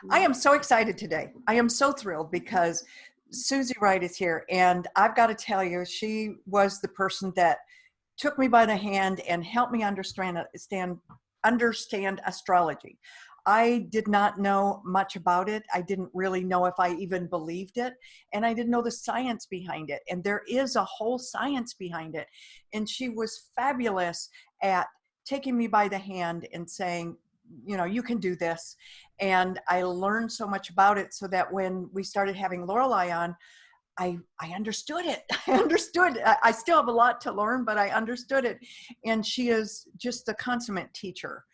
I am so excited today. I am so thrilled because Suzie Wright is here, and I've got to tell you, she was the person that took me by the hand and helped me understand astrology. I did not know much about it. I didn't really know if I even believed it, and I didn't know the science behind it. And there is a whole science behind it. And she was fabulous at taking me by the hand and saying, you know, you can do this. And I learned so much about it so that when we started having Lorelei on, I understood it. I understood. I still have a lot to learn, but I understood it. And she is just the consummate teacher.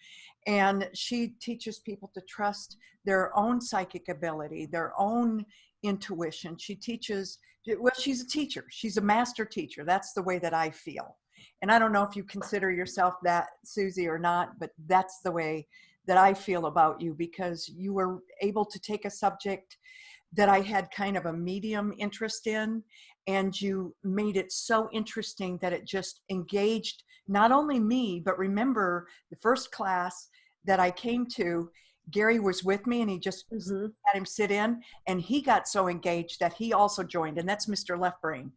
And she teaches people to trust their own psychic ability, their own intuition. She teaches, well, she's a teacher. She's a master teacher. That's the way that I feel. And I don't know if you consider yourself that, Suzie, or not, but that's the way that I feel about you, because you were able to take a subject that I had kind of a medium interest in, and you made it so interesting that it just engaged not only me, but remember the first class that I came to, Gary was with me, and he just had him sit in, and he got so engaged that he also joined, and that's Mr. Left Brain.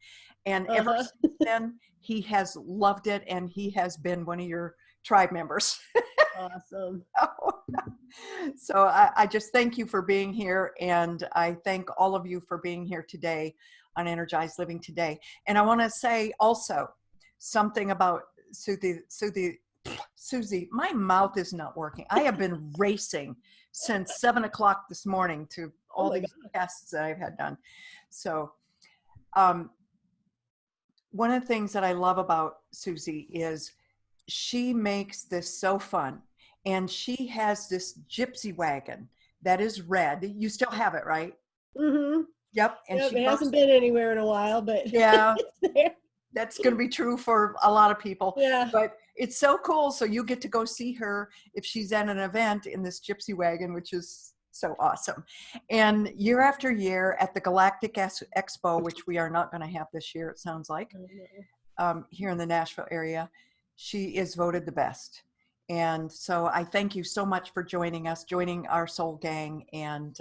And ever since then, he has loved it, and he has been one of your tribe members. Awesome. So I just thank you for being here, and I thank all of you for being here today on Energized Living Today. And I want to say also something about Suzie, my mouth is not working. I have been racing since 7 o'clock this morning to all these tests that I've had done. So one of the things that I love about Suzie is she makes this so fun. And she has this gypsy wagon that is red. You still have it, right? Mm-hmm. Yep. And yep, it hasn't been anywhere in a while, but yeah, that's going to be true for a lot of people. Yeah. But it's so cool. So you get to go see her if she's at an event in this gypsy wagon, which is so awesome. And year after year at the Galactic Expo, which we are not going to have this year, it sounds like, here in the Nashville area, she is voted the best. And so I thank you so much for joining us, joining our soul gang. And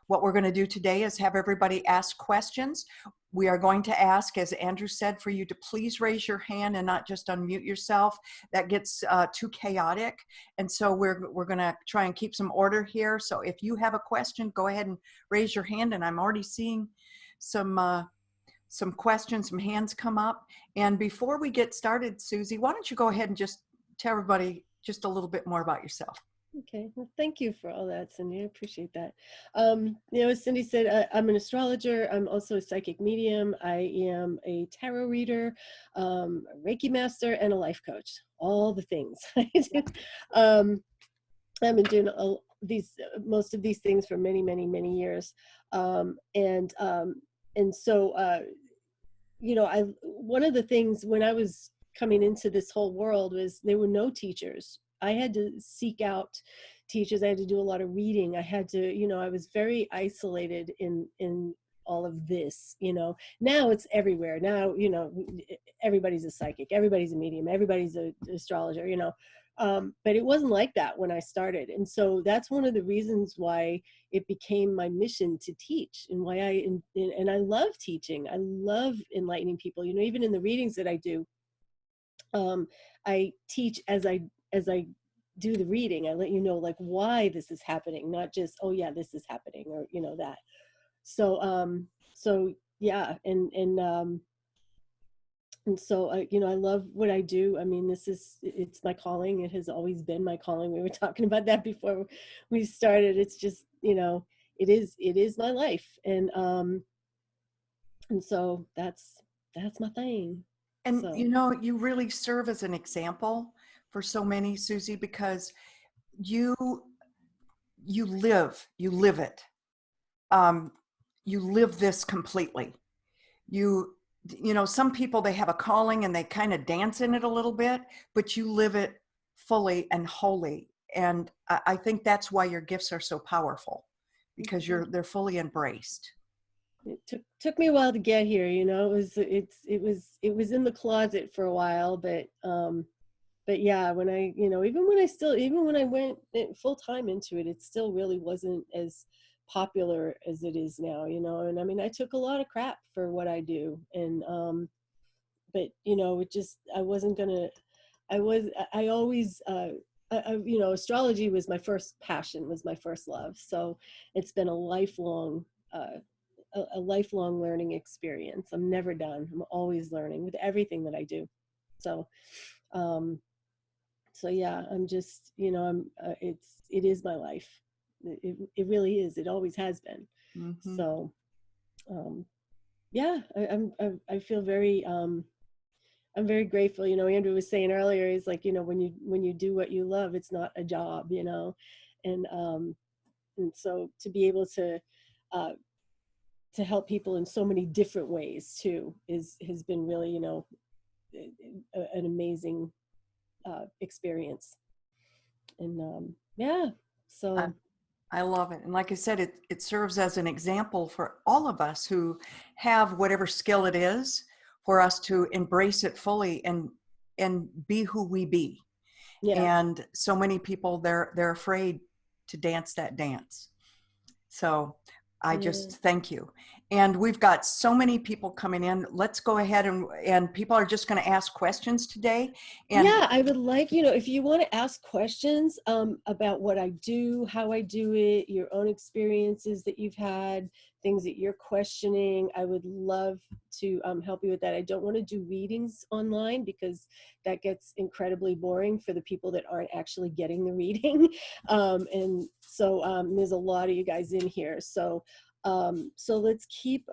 what we're going to do today is have everybody ask questions. We are going to ask, as Andrew said, for you to please raise your hand and not just unmute yourself. That gets too chaotic. And so we're going to try and keep some order here. So if you have a question, go ahead and raise your hand. And I'm already seeing some questions, some hands come up. And before we get started, Suzie, why don't you go ahead and just tell everybody just a little bit more about yourself. Okay, well, thank you for all that, Cindy. I appreciate that. You know, as Cindy said, I'm an astrologer. I'm also a psychic medium. I am a tarot reader, a Reiki master, and a life coach. All the things. I've been doing most of these things for many, many, many years. And so, you know, one of the things when I was coming into this whole world was there were no teachers. I had to seek out teachers. I had to do a lot of reading. I had to, you know, I was very isolated in all of this, you know. Now it's everywhere. Now, you know, everybody's a psychic, everybody's a medium, everybody's an astrologer, you know. But it wasn't like that when I started. And so that's one of the reasons why it became my mission to teach, and why I love teaching. I love enlightening people, you know, even in the readings that I do. I teach as I do the reading. I let you know like why this is happening, not just, oh yeah, this is happening, or, you know, that. So, so yeah. And so, you know, I love what I do. I mean, it's my calling. It has always been my calling. We were talking about that before we started. It's just, you know, it is my life. And so that's my thing. And, So. you know, you really serve as an example for so many, Suzie, because you live it. You live this completely. You know, some people, they have a calling and they kind of dance in it a little bit, but you live it fully and wholly. And I think that's why your gifts are so powerful, because they're fully embraced. It took me a while to get here, you know. It was in the closet for a while, but but yeah, when I, even when I went full time into it, it still really wasn't as popular as it is now, and I mean, I took a lot of crap for what I do. And, but, it just, I wasn't gonna, I always, astrology was my first passion, was my first love. So it's been a lifelong, a lifelong learning experience. I'm never done. I'm always learning with everything that I do. So, so yeah, I'm just, it is my life. It really is. It always has been. Mm-hmm. So, yeah, I feel very, I'm very grateful. Andrew was saying earlier, he's like, when you do what you love, it's not a job, and so to be able to help people in so many different ways too has been really, an amazing experience. And yeah, so I love it. And like I said, it serves as an example for all of us who have whatever skill it is, for us to embrace it fully and be who we be. yeah. And so many people, they're afraid to dance that dance. So I just thank you. And we've got so many people coming in. Let's go ahead and people are just going to ask questions today. And yeah, I would like, if you want to ask questions about what I do, how I do it, your own experiences that you've had, things that you're questioning, I would love to help you with that. I don't want to do readings online because that gets incredibly boring for the people that aren't actually getting the reading. And so there's a lot of you guys in here. So let's keep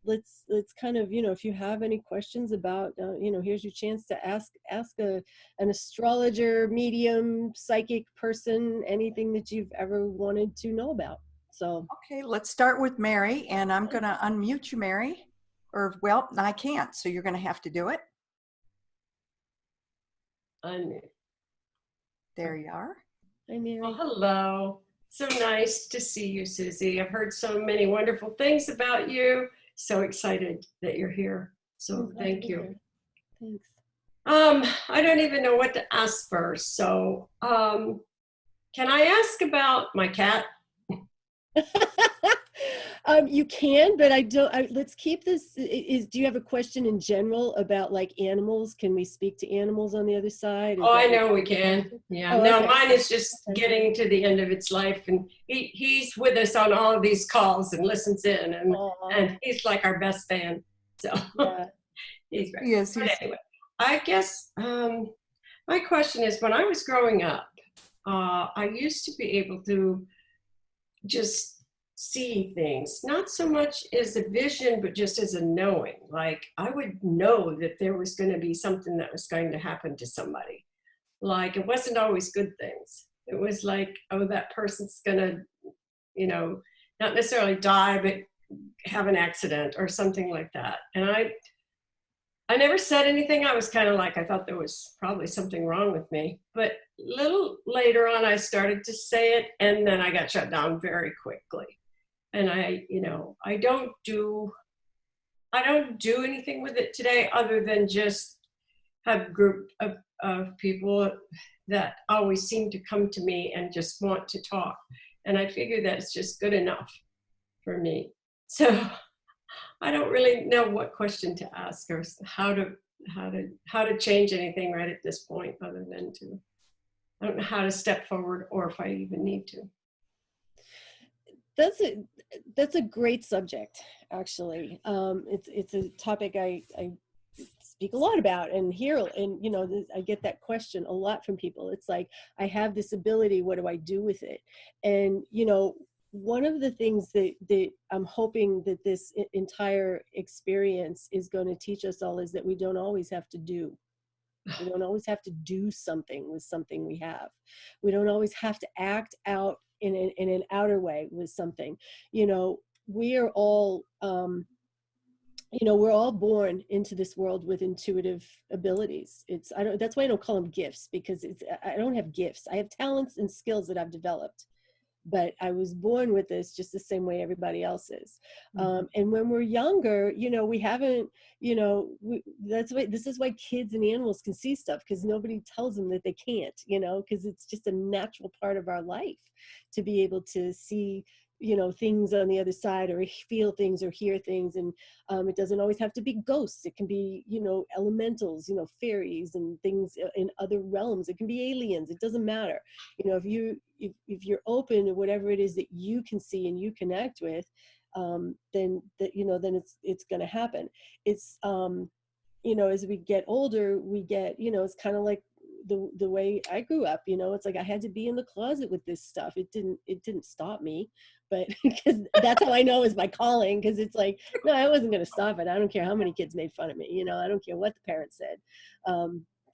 let's kind of, if you have any questions about, here's your chance to ask an astrologer, medium, psychic person, anything that you've ever wanted to know about. So okay, let's start with Mary, and I'm going to unmute you, Mary. Or, well, I can't, so you're going to have to do it. Unmute. There you are. Hi, Mary. Well, hello. So nice to see you, Suzie. I've heard so many wonderful things about you. So excited that you're here. So thank you. Thanks. I don't even know what to ask first. So can I ask about my cat? You can, but I don't. Let's keep this. Do you have a question in general about like animals? Can we speak to animals on the other side? Oh, I know we can. Yeah. Oh, no, okay. mine is just getting to the end of its life, and he's with us on all of these calls and listens in, and he's like our best fan. So yeah. he's great. Yes. But anyway, I guess my question is: when I was growing up, I used to be able to just see things, not so much as a vision, but just as a knowing. Like I would know that there was going to be something that was going to happen to somebody. Like it wasn't always good things. It was like, oh, that person's going to, not necessarily die, but have an accident or something like that. And I never said anything. I was kind of like, I thought there was probably something wrong with me. But a little later on, I started to say it, and then I got shut down very quickly. And I don't do anything with it today other than just have a group of people that always seem to come to me and just want to talk. And I figure that's just good enough for me. So I don't really know what question to ask or how to change anything right at this point, other than I don't know how to step forward or if I even need to. That's a great subject, actually. It's a topic I speak a lot about and hear, and I get that question a lot from people. It's like, I have this ability, what do I do with it? And one of the things that I'm hoping that this entire experience is going to teach us all is that we don't always have to do. We don't always have to do something with something we have. We don't always have to act out in an outer way with something. We are all, we're all born into this world with intuitive abilities. That's why I don't call them gifts, because I don't have gifts. I have talents and skills that I've developed. but I was born with this just the same way everybody else is. And when we're younger, you know, we haven't, you know, that's why, this is why kids and animals can see stuff, because nobody tells them that they can't, you know, because it's just a natural part of our life to be able to see, you know, things on the other side, or feel things, or hear things. And it doesn't always have to be ghosts. It can be, you know, elementals, you know, fairies and things in other realms. It can be aliens. It doesn't matter. You know, if you're open to whatever it is that you can see and you connect with, then that, you know, then it's going to happen. It's you know, as we get older, we get, you know, it's kind of like the way I grew up, you know, it's like I had to be in the closet with this stuff. It didn't stop me, but because that's how I know is my calling. Because it's like, no, I wasn't going to stop it. I don't care how many kids made fun of me, you know, I don't care what the parents said.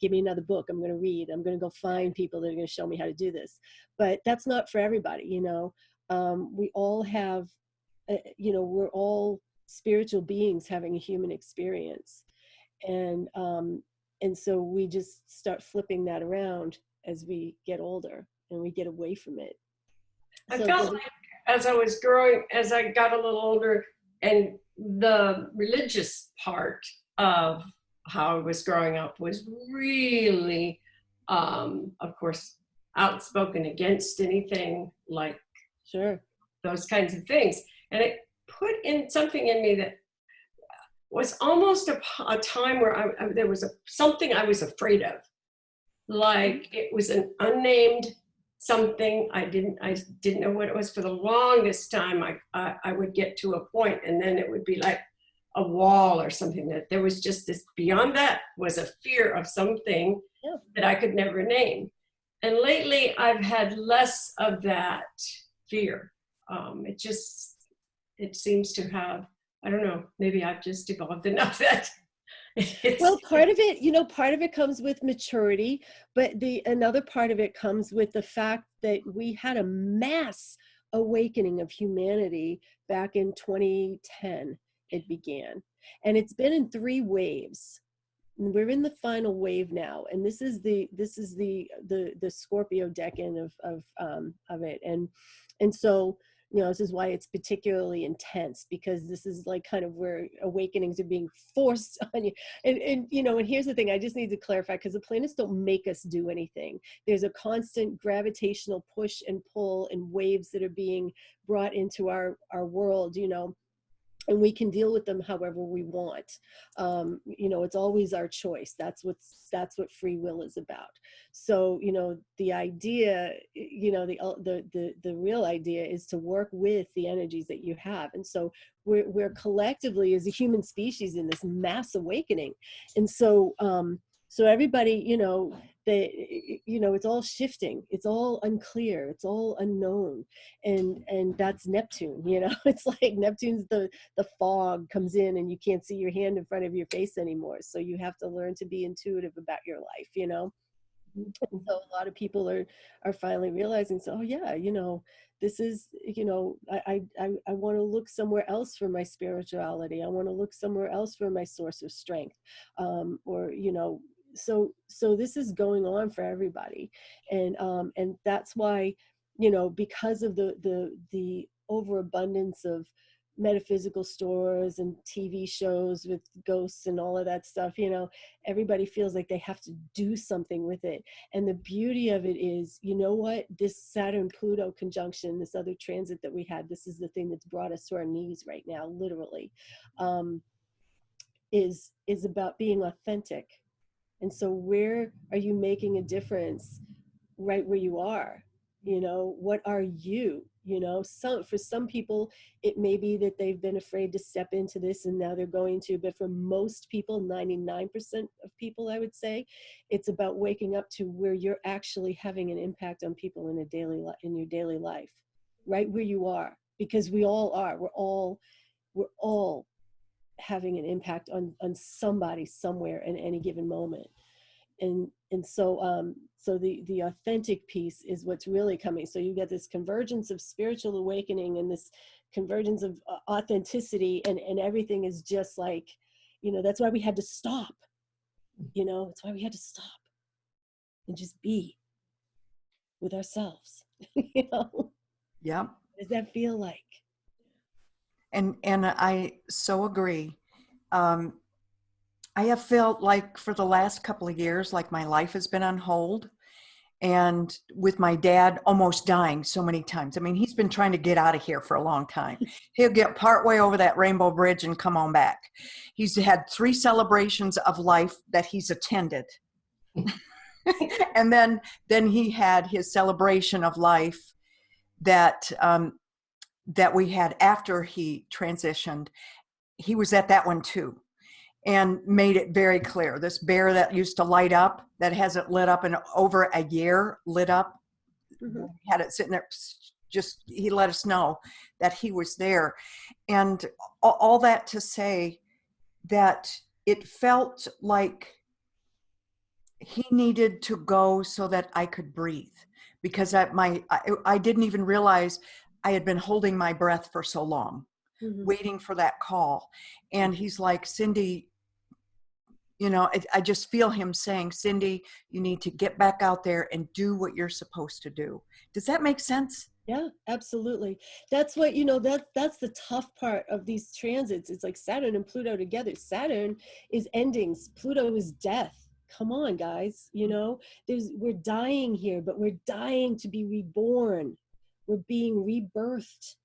Give me another book, I'm going to read, I'm going to go find people that are going to show me how to do this. But that's not for everybody, you know. We all have, you know, we're all spiritual beings having a human experience. And so we just start flipping that around as we get older and we get away from it. I felt like as I got a little older, and the religious part of how I was growing up was really, of course, outspoken against anything like Sure. those kinds of things. And it put in something in me that was almost a time where there was something I was afraid of. Like it was an unnamed something. I didn't know what it was. For the longest time. I would get to a point and then it would be like a wall or something, that there was just this, beyond that was a fear of something that I could never name. And lately I've had less of that fear. It seems to have, I don't know, maybe I've just evolved enough that well, part of it, you know, part of it comes with maturity, but another part of it comes with the fact that we had a mass awakening of humanity back in 2010. It began, and it's been in 3 waves. We're in the final wave now, and this is the Scorpio decan of it, and so, you know, this is why it's particularly intense, because this is like kind of where awakenings are being forced on you. And you know, and here's the thing, I just need to clarify, because the planets don't make us do anything. There's a constant gravitational push and pull and waves that are being brought into our world, you know, and we can deal with them however we want. You know, it's always our choice. That's what free will is about. So, you know, the idea, you know, the real idea is to work with the energies that you have. And so we're collectively as a human species in this mass awakening. And so, so everybody, you know, it's all shifting, it's all unclear, it's all unknown, and that's Neptune. You know, it's like Neptune's the fog comes in and you can't see your hand in front of your face anymore. So you have to learn to be intuitive about your life, you know. And so a lot of people are finally realizing, so, oh yeah, you know, this is, you know, I want to look somewhere else for my spirituality. I want to look somewhere else for my source of strength, or, you know. So this is going on for everybody, and that's why, you know, because of the overabundance of metaphysical stores and TV shows with ghosts and all of that stuff, you know, everybody feels like they have to do something with it. And the beauty of it is, you know what, this Saturn Pluto conjunction, this other transit that we had, this is the thing that's brought us to our knees right now, literally, is about being authentic. And so where are you making a difference? Right where you are. You know, what are you? You know, for some people, it may be that they've been afraid to step into this and now they're going to, but for most people, 99% of people, I would say, it's about waking up to where you're actually having an impact on people in your daily life, right where you are, because we all are. We're all having an impact on somebody somewhere in any given moment. And so so the authentic piece is what's really coming. So you get this convergence of spiritual awakening and this convergence of authenticity, and everything is just like, you know, that's why we had to stop. You know, it's why we had to stop and just be with ourselves. You know. Yeah. What does that feel like? And I so agree. I have felt like for the last couple of years, like my life has been on hold, and with my dad almost dying so many times. I mean, he's been trying to get out of here for a long time. He'll get partway over that Rainbow Bridge and come on back. He's had 3 celebrations of life that he's attended. And then he had his celebration of life that that we had after he transitioned. He was at that one too, and made it very clear. This bear that used to light up, that hasn't lit up in over a year, lit up. Mhm. Had it sitting there, just, he let us know that he was there. And all that to say that it felt like he needed to go so that I could breathe, because I didn't even realize I had been holding my breath for so long, Mhm. waiting for that call. And he's like, Cindy, you know, I just feel him saying, Cindy, you need to get back out there and do what you're supposed to do. Does that make sense? Yeah, absolutely. That's what, that's the tough part of these transits. It's like Saturn and Pluto together. Saturn is endings. Pluto is death. Come on, guys. We're dying here, but we're dying to be reborn. We're being rebirthed.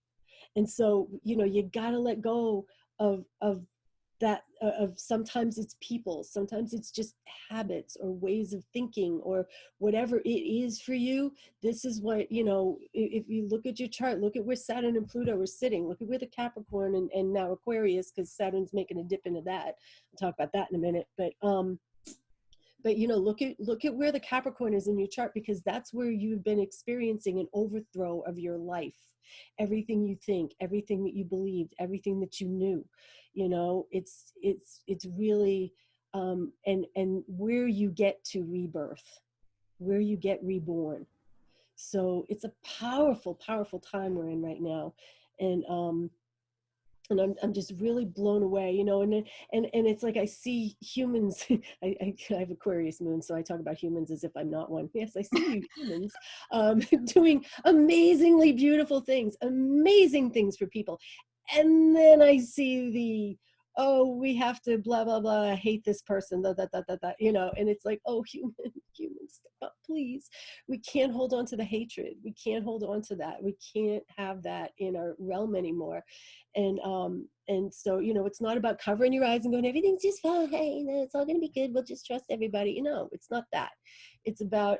And so, you got to let go of that, of sometimes it's people, sometimes it's just habits or ways of thinking or whatever it is for you. This is what, if you look at your chart, look at where Saturn and Pluto are sitting, look at where the Capricorn and now Aquarius, because Saturn's making a dip into that. I'll talk about that in a minute. But look at where the Capricorn is in your chart, because that's where you've been experiencing an overthrow of your life. Everything you think, everything that you believed, everything that you knew, it's really, and where you get to rebirth, where you get reborn. So it's a powerful, powerful time we're in right now. And I'm just really blown away, and it's like I see humans. I have Aquarius moon, so I talk about humans as if I'm not one. Yes, I see you humans doing amazingly beautiful things, amazing things for people. And then I see we have to blah, blah, blah, I hate this person, and it's like, oh, humans, stop, please. We can't hold on to the hatred. We can't hold on to that. We can't have that in our realm anymore. And so, it's not about covering your eyes and going, everything's just fine. Hey, it's all going to be good. We'll just trust everybody. It's not that. It's about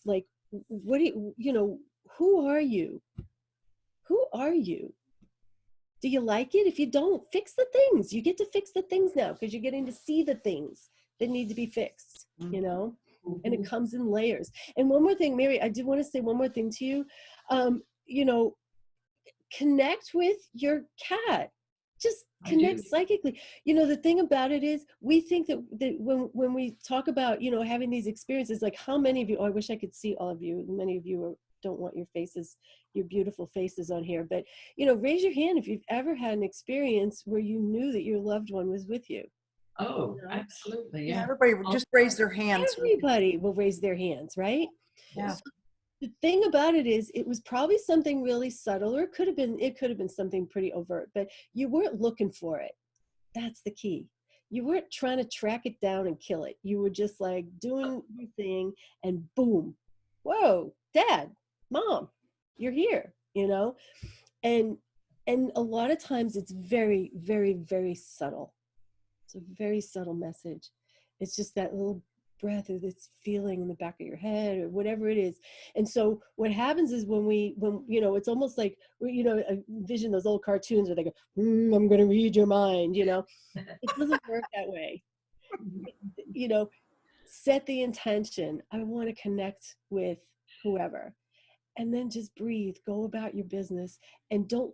like, what do you, who are you? Who are you? Do you like it? If you don't, fix the things. You get to fix the things now, because you're getting to see the things that need to be fixed, and it comes in layers. And one more thing, Mary, I do want to say one more thing to you. Connect with your cat. Just connect psychically. The thing about it is, we think that when we talk about, having these experiences, like how many of you, I wish I could see all of you. Many of you don't want your faces, your beautiful faces on here, but, raise your hand if you've ever had an experience where you knew that your loved one was with you. Oh, absolutely. Yeah. Everybody just raise their hands. Everybody will raise their hands, right? Yeah. So the thing about it is, it was probably something really subtle, or it could have been something pretty overt, but you weren't looking for it. That's the key. You weren't trying to track it down and kill it. You were just like doing your thing, and boom, whoa, Dad, Mom, you're here, and a lot of times it's very, very, very subtle. It's a very subtle message. It's just that little breath or this feeling in the back of your head or whatever it is. And so what happens is when it's almost like, I envision those old cartoons where they go, I'm going to read your mind, it doesn't work that way. Set the intention. I want to connect with whoever, and then just breathe, go about your business, and don't,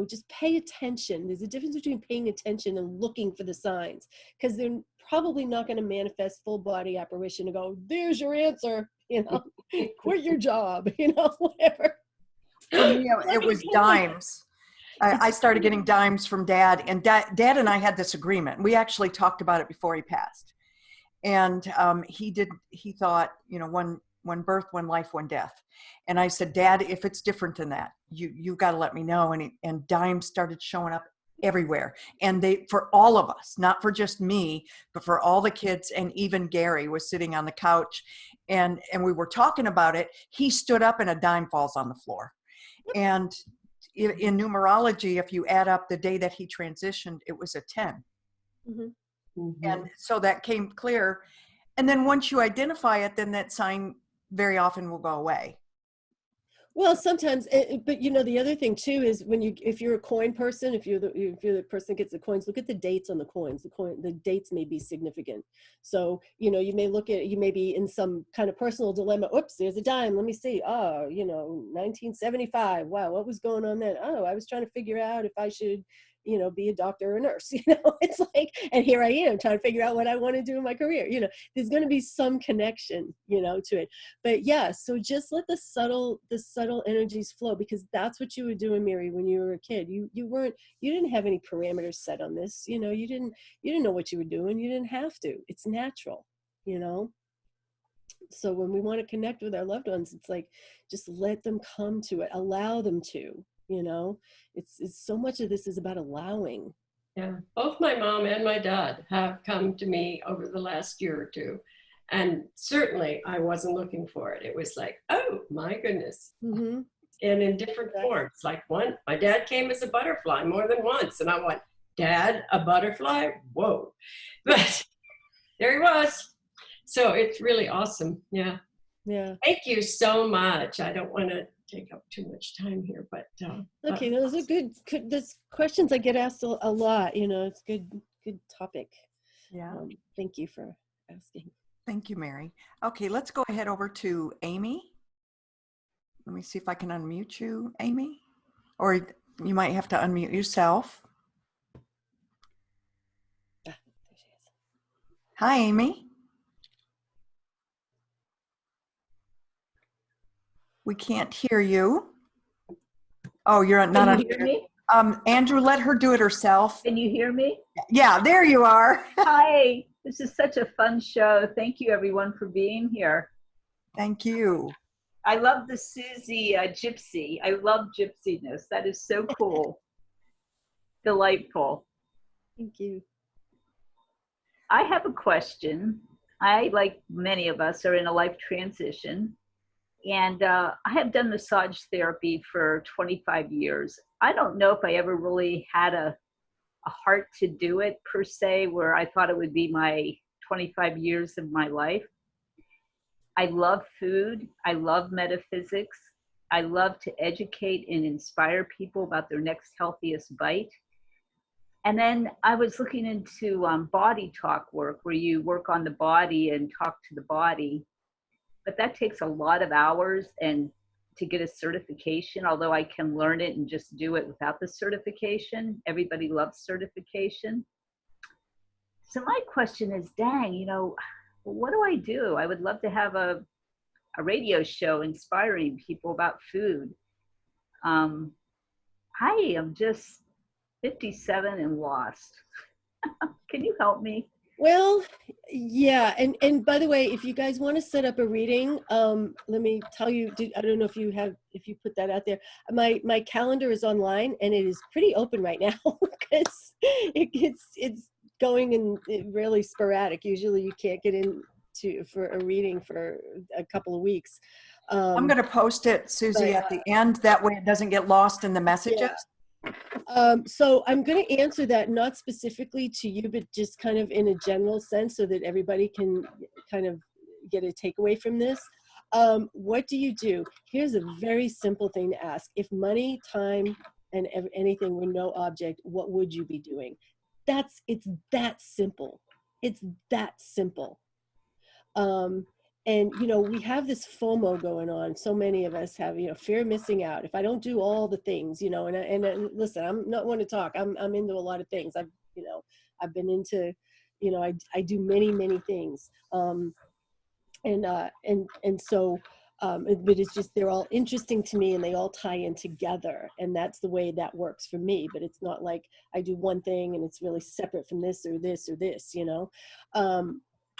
just pay attention. There's a difference between paying attention and looking for the signs, because they're probably not going to manifest full body apparition and go, there's your answer, quit your job, whatever. For me, it was dimes. I started getting dimes from Dad, and Dad and I had this agreement. We actually talked about it before he passed. And he thought, one birth, one life, one death. And I said, Dad, if it's different than that, you got to let me know. And dimes started showing up everywhere. And they, for all of us, not for just me, but for all the kids. And even Gary was sitting on the couch and we were talking about it. He stood up and a dime falls on the floor. And in numerology, if you add up the day that he transitioned, it was a 10. Mm-hmm. Mm-hmm. And so that came clear. And then once you identify it, then that sign very often will go away. Well, sometimes, but you know, the other thing too is if you're a coin person, if you're the person that gets the coins, look at the dates on the coins. The dates may be significant. So, you know, you may be in some kind of personal dilemma. Oops, there's a dime. Let me see. Oh, you know, 1975. Wow, what was going on then? Oh, I was trying to figure out if I should, you know, be a doctor or a nurse. You know, it's like, and here I am trying to figure out what I want to do in my career. You know, there's going to be some connection, you know, to it. But yeah, so just let the subtle energies flow, because that's what you were doing, Mary, when you were a kid. You didn't have any parameters set on this. You know, you didn't know what you were doing. You didn't have to. It's natural, you know. So when we want to connect with our loved ones, it's like, just let them come to it, allow them to, you know. It's so much of this is about allowing. Yeah, both my mom and my dad have come to me over the last year or two. And certainly I wasn't looking for it. It was like, oh my goodness. Mm-hmm. And in different forms. Like my dad came as a butterfly more than once. And I went, Dad, a butterfly? Whoa. But there he was. So it's really awesome. Yeah. Yeah. Thank you so much. I don't want to take up too much time here, but okay, those are good. There's questions I get asked a lot. You know, it's good topic. Yeah. Thank you for asking. Thank you, Mary. Okay, let's go ahead over to Amy. Let me see if I can unmute you, Amy, or you might have to unmute yourself. There she is. Hi, Amy. We can't hear you. Oh, you're not on. Can you hear me? Andrew, let her do it herself. Can you hear me? Yeah, there you are. Hi, this is such a fun show. Thank you everyone for being here. Thank you. I love the Suzie gypsy. I love gypsiness. That is so cool. Delightful. Thank you. I have a question. I, like many of us, are in a life transition. And I have done massage therapy for 25 years. I don't know if I ever really had a heart to do it per se, where I thought it would be my 25 years of my life. I love food. I love metaphysics. I love to educate and inspire people about their next healthiest bite. And then I was looking into body talk work, where you work on the body and talk to the body. But that takes a lot of hours and to get a certification, although I can learn it and just do it without the certification. Everybody loves certification. So my question is, dang, you know, what do I do? I would love to have a radio show inspiring people about food. I am just 57 and lost. Can you help me? Well, yeah, and by the way, if you guys want to set up a reading, let me tell you. I don't know if you put that out there. My calendar is online and it is pretty open right now because it's going in really sporadic. Usually, you can't get in for a reading for a couple of weeks. I'm going to post it, Suzie, at the end. That way, it doesn't get lost in the messages. Yeah. So I'm going to answer that not specifically to you, but just kind of in a general sense so that everybody can kind of get a takeaway from this. What do you do? Here's a very simple thing to ask. If money, time, and anything were no object, what would you be doing? It's that simple. It's that simple. And, you know, we have this FOMO going on. So many of us have, you know, fear of missing out. If I don't do all the things, you know, and listen, I'm not one to talk. I'm into a lot of things. I've been into, you know, I do many things. So, but it's just, they're all interesting to me and they all tie in together. And that's the way that works for me. But it's not like I do one thing and it's really separate from this or this or this, you know.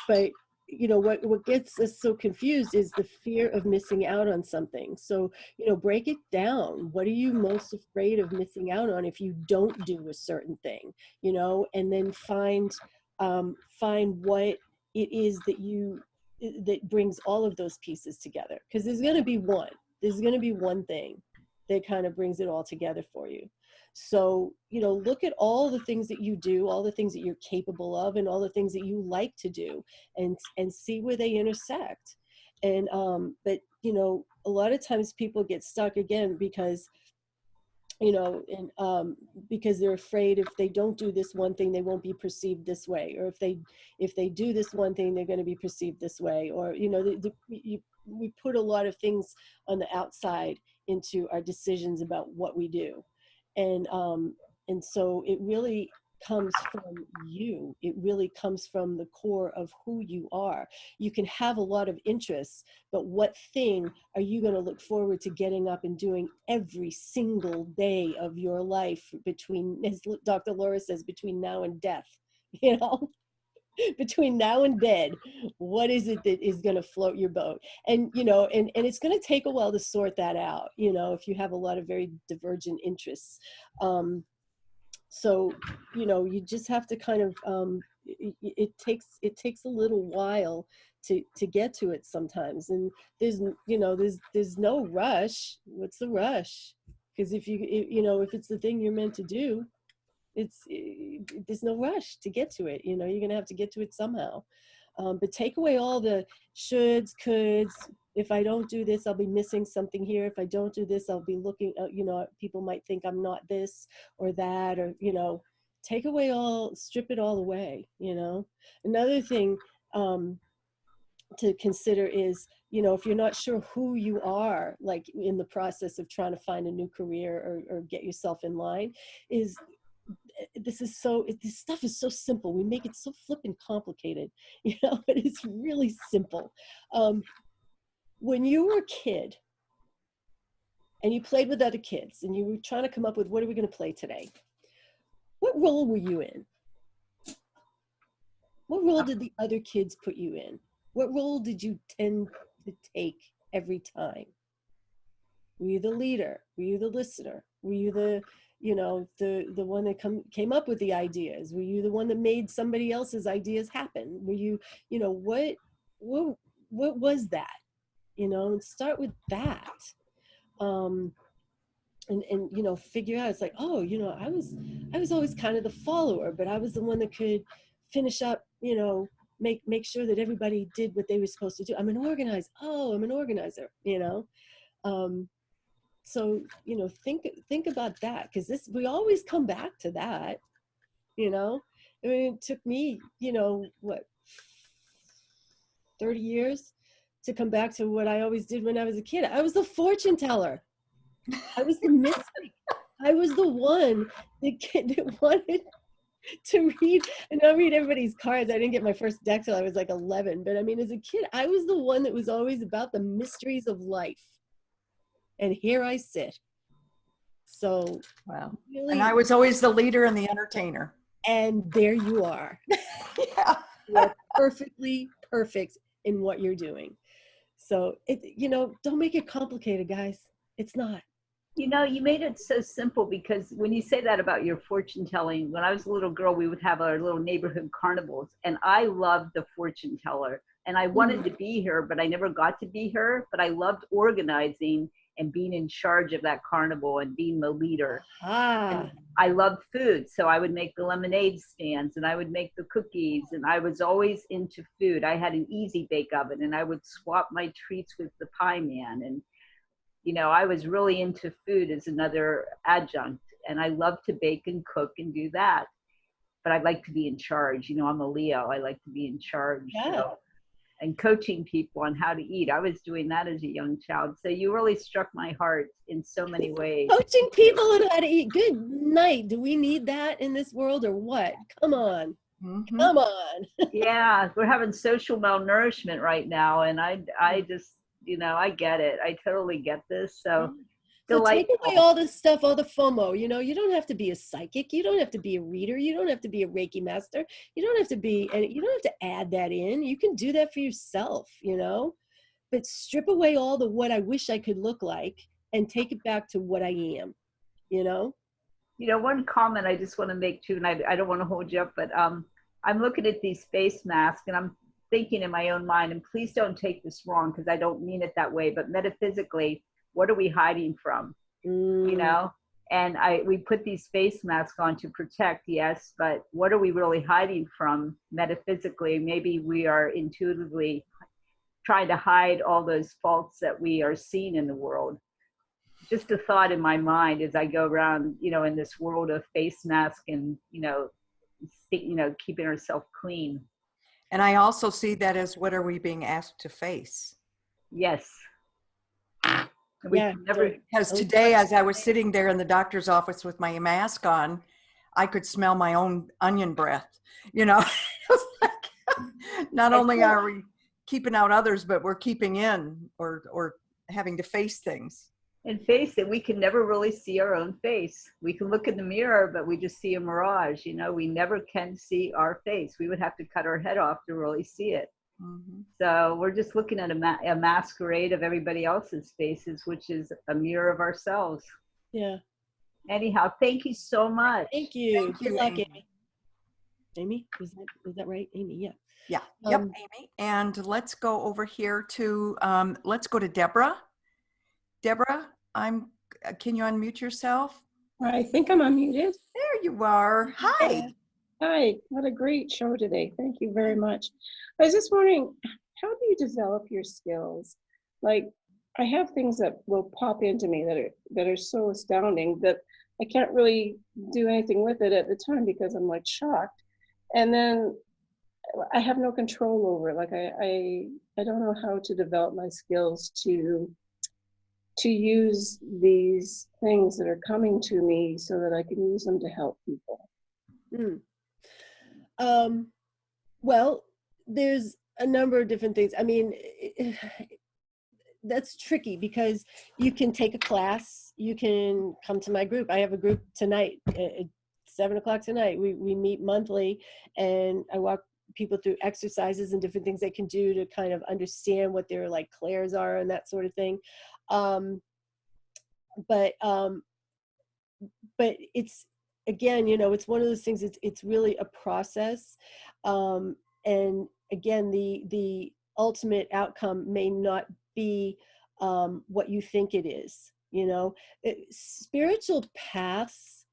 But you know, what gets us so confused is the fear of missing out on something. So, you know, break it down. What are you most afraid of missing out on if you don't do a certain thing, you know, and then find what it is that brings all of those pieces together. Because there's going to be one thing that kind of brings it all together for you. So, you know, look at all the things that you do, all the things that you're capable of, and all the things that you like to do, and see where they intersect. And but you know, a lot of times people get stuck again because, you know, and because they're afraid if they don't do this one thing, they won't be perceived this way, or if they do this one thing, they're going to be perceived this way, or, you know, we put a lot of things on the outside into our decisions about what we do. And so it really comes from you. It really comes from the core of who you are. You can have a lot of interests, but what thing are you going to look forward to getting up and doing every single day of your life between, as Dr. Laura says, between now and death, you know? Between now and dead, what is it that is going to float your boat? And, you know, and it's going to take a while to sort that out, you know, if you have a lot of very divergent interests. So, you know, you just have to kind of, it takes a little while to get to it sometimes. And there's, you know, there's no rush. What's the rush? Because if it's the thing you're meant to do, there's no rush to get to it. You know, you're gonna have to get to it somehow. But take away all the shoulds, coulds. If I don't do this, I'll be missing something here. If I don't do this, I'll be looking, you know, people might think I'm not this or that, or, you know, strip it all away, you know. Another thing to consider is, you know, if you're not sure who you are, like in the process of trying to find a new career or get yourself in line, is this stuff is so simple. We make it so flippin' complicated, you know, but it's really simple. When you were a kid and you played with other kids and you were trying to come up with, what are we going to play today? What role were you in? What role did the other kids put you in? What role did you tend to take every time? Were you the leader? Were you the listener? Were you the, you know, the one that came up with the ideas? Were you the one that made somebody else's ideas happen? Were you, you know, what was that? You know, and start with that. And you know, figure out, it's like, oh, you know, I was always kind of the follower, but I was the one that could finish up, you know, make sure that everybody did what they were supposed to do. I'm an organizer, you know. So, you know, think about that, because we always come back to that, you know. I mean, it took me, you know, 30 years to come back to what I always did when I was a kid. I was the fortune teller. I was the mystic. I was the one that wanted to read and not read everybody's cards. I didn't get my first deck till I was like 11. But I mean, as a kid, I was the one that was always about the mysteries of life. And here I sit. So, wow. Really, And I was always the leader and the entertainer. And there you are. Yeah. You are perfectly perfect in what you're doing. So, you know, don't make it complicated, guys. It's not. You know, you made it so simple, because when you say that about your fortune telling, when I was a little girl, we would have our little neighborhood carnivals, and I loved the fortune teller, and I wanted to be her, but I never got to be her. But I loved organizing and being in charge of that carnival and being the leader. And I loved food, so I would make the lemonade stands and I would make the cookies, and I was always into food. I had an easy bake oven, and I would swap my treats with the pie man. And you know, I was really into food as another adjunct, and I love to bake and cook and do that. But I'd like to be in charge. You know, I'm a Leo. I like to be in charge. Yeah. So, and coaching people on how to eat. I was doing that as a young child. So you really struck my heart in so many ways. Coaching people on how to eat. Good night. Do we need that in this world or what? Come on. Mm-hmm. Come on. Yeah, we're having social malnourishment right now. And I just, you know, I get it. I totally get this. So So take away delightful. all this stuff, all the FOMO. You know, you don't have to be a psychic. You don't have to be a reader. You don't have to be a Reiki master. You don't have to be, and you don't have to add that in. You can do that for yourself, you know, but strip away all the what I wish I could look like and take it back to what I am, you know? You know, one comment I just want to make too, and I don't want to hold you up, but I'm looking at these face masks and I'm thinking in my own mind, and please don't take this wrong because I don't mean it that way, but metaphysically, what are we hiding from? You know? And we put these face masks on to protect, yes, but what are we really hiding from metaphysically? Maybe we are intuitively trying to hide all those faults that we are seeing in the world. Just a thought in my mind as I go around, you know, in this world of face mask and, you know, keeping ourselves clean. And I also see that as what are we being asked to face? Yes. And we Yeah. can never, Because today, as I was sitting there in the doctor's office with my mask on, I could smell my own onion breath. You know, It's like, not only are we keeping out others, but we're keeping in or having to face things. and face it, we can never really see our own face. We can look in the mirror, but we just see a mirage. You know, we never can see our face. We would have to cut our head off to really see it. Mm-hmm. So we're just looking at a masquerade of everybody else's faces, which is a mirror of ourselves. Yeah. Anyhow, thank you so much. Thank you. Thank Good you, luck, Amy. Amy. Amy, is that right? Amy, yeah. Yeah. Yep, Um, Amy. And let's go over here to, let's go to Deborah. Deborah, can you unmute yourself? I think I'm unmuted. There you are. Hi. Hi, what a great show today. Thank you very much. I was just wondering, how do you develop your skills? Like, I have things that will pop into me that are so astounding that I can't really do anything with it at the time because I'm like shocked. And then I have no control over it. Like I don't know how to develop my skills to use these things that are coming to me so that I can use them to help people. Well, there's a number of different things. I mean, that's tricky because you can take a class, you can come to my group. I have a group tonight at 7:00 tonight. We meet monthly, and I walk people through exercises and different things they can do to kind of understand what their like clairs are and that sort of thing. But it's, again, you know, it's one of those things, it's really a process. And again, the ultimate outcome may not be what you think it is. You know, spiritual paths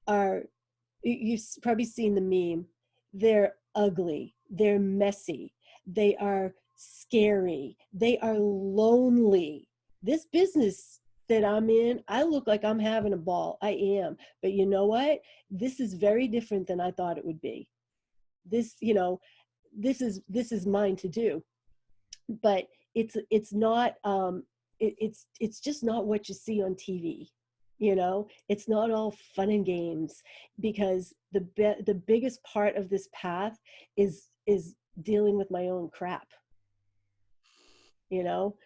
are, you've probably seen the meme, they're ugly, they're messy, they are scary, they are lonely. This business that I'm in, I look like I'm having a ball. I am. But you know what? This is very different than I thought it would be. This, you know, this is mine to do. But it's not it's just not what you see on TV. You know, it's not all fun and games, because the biggest part of this path is dealing with my own crap. You know,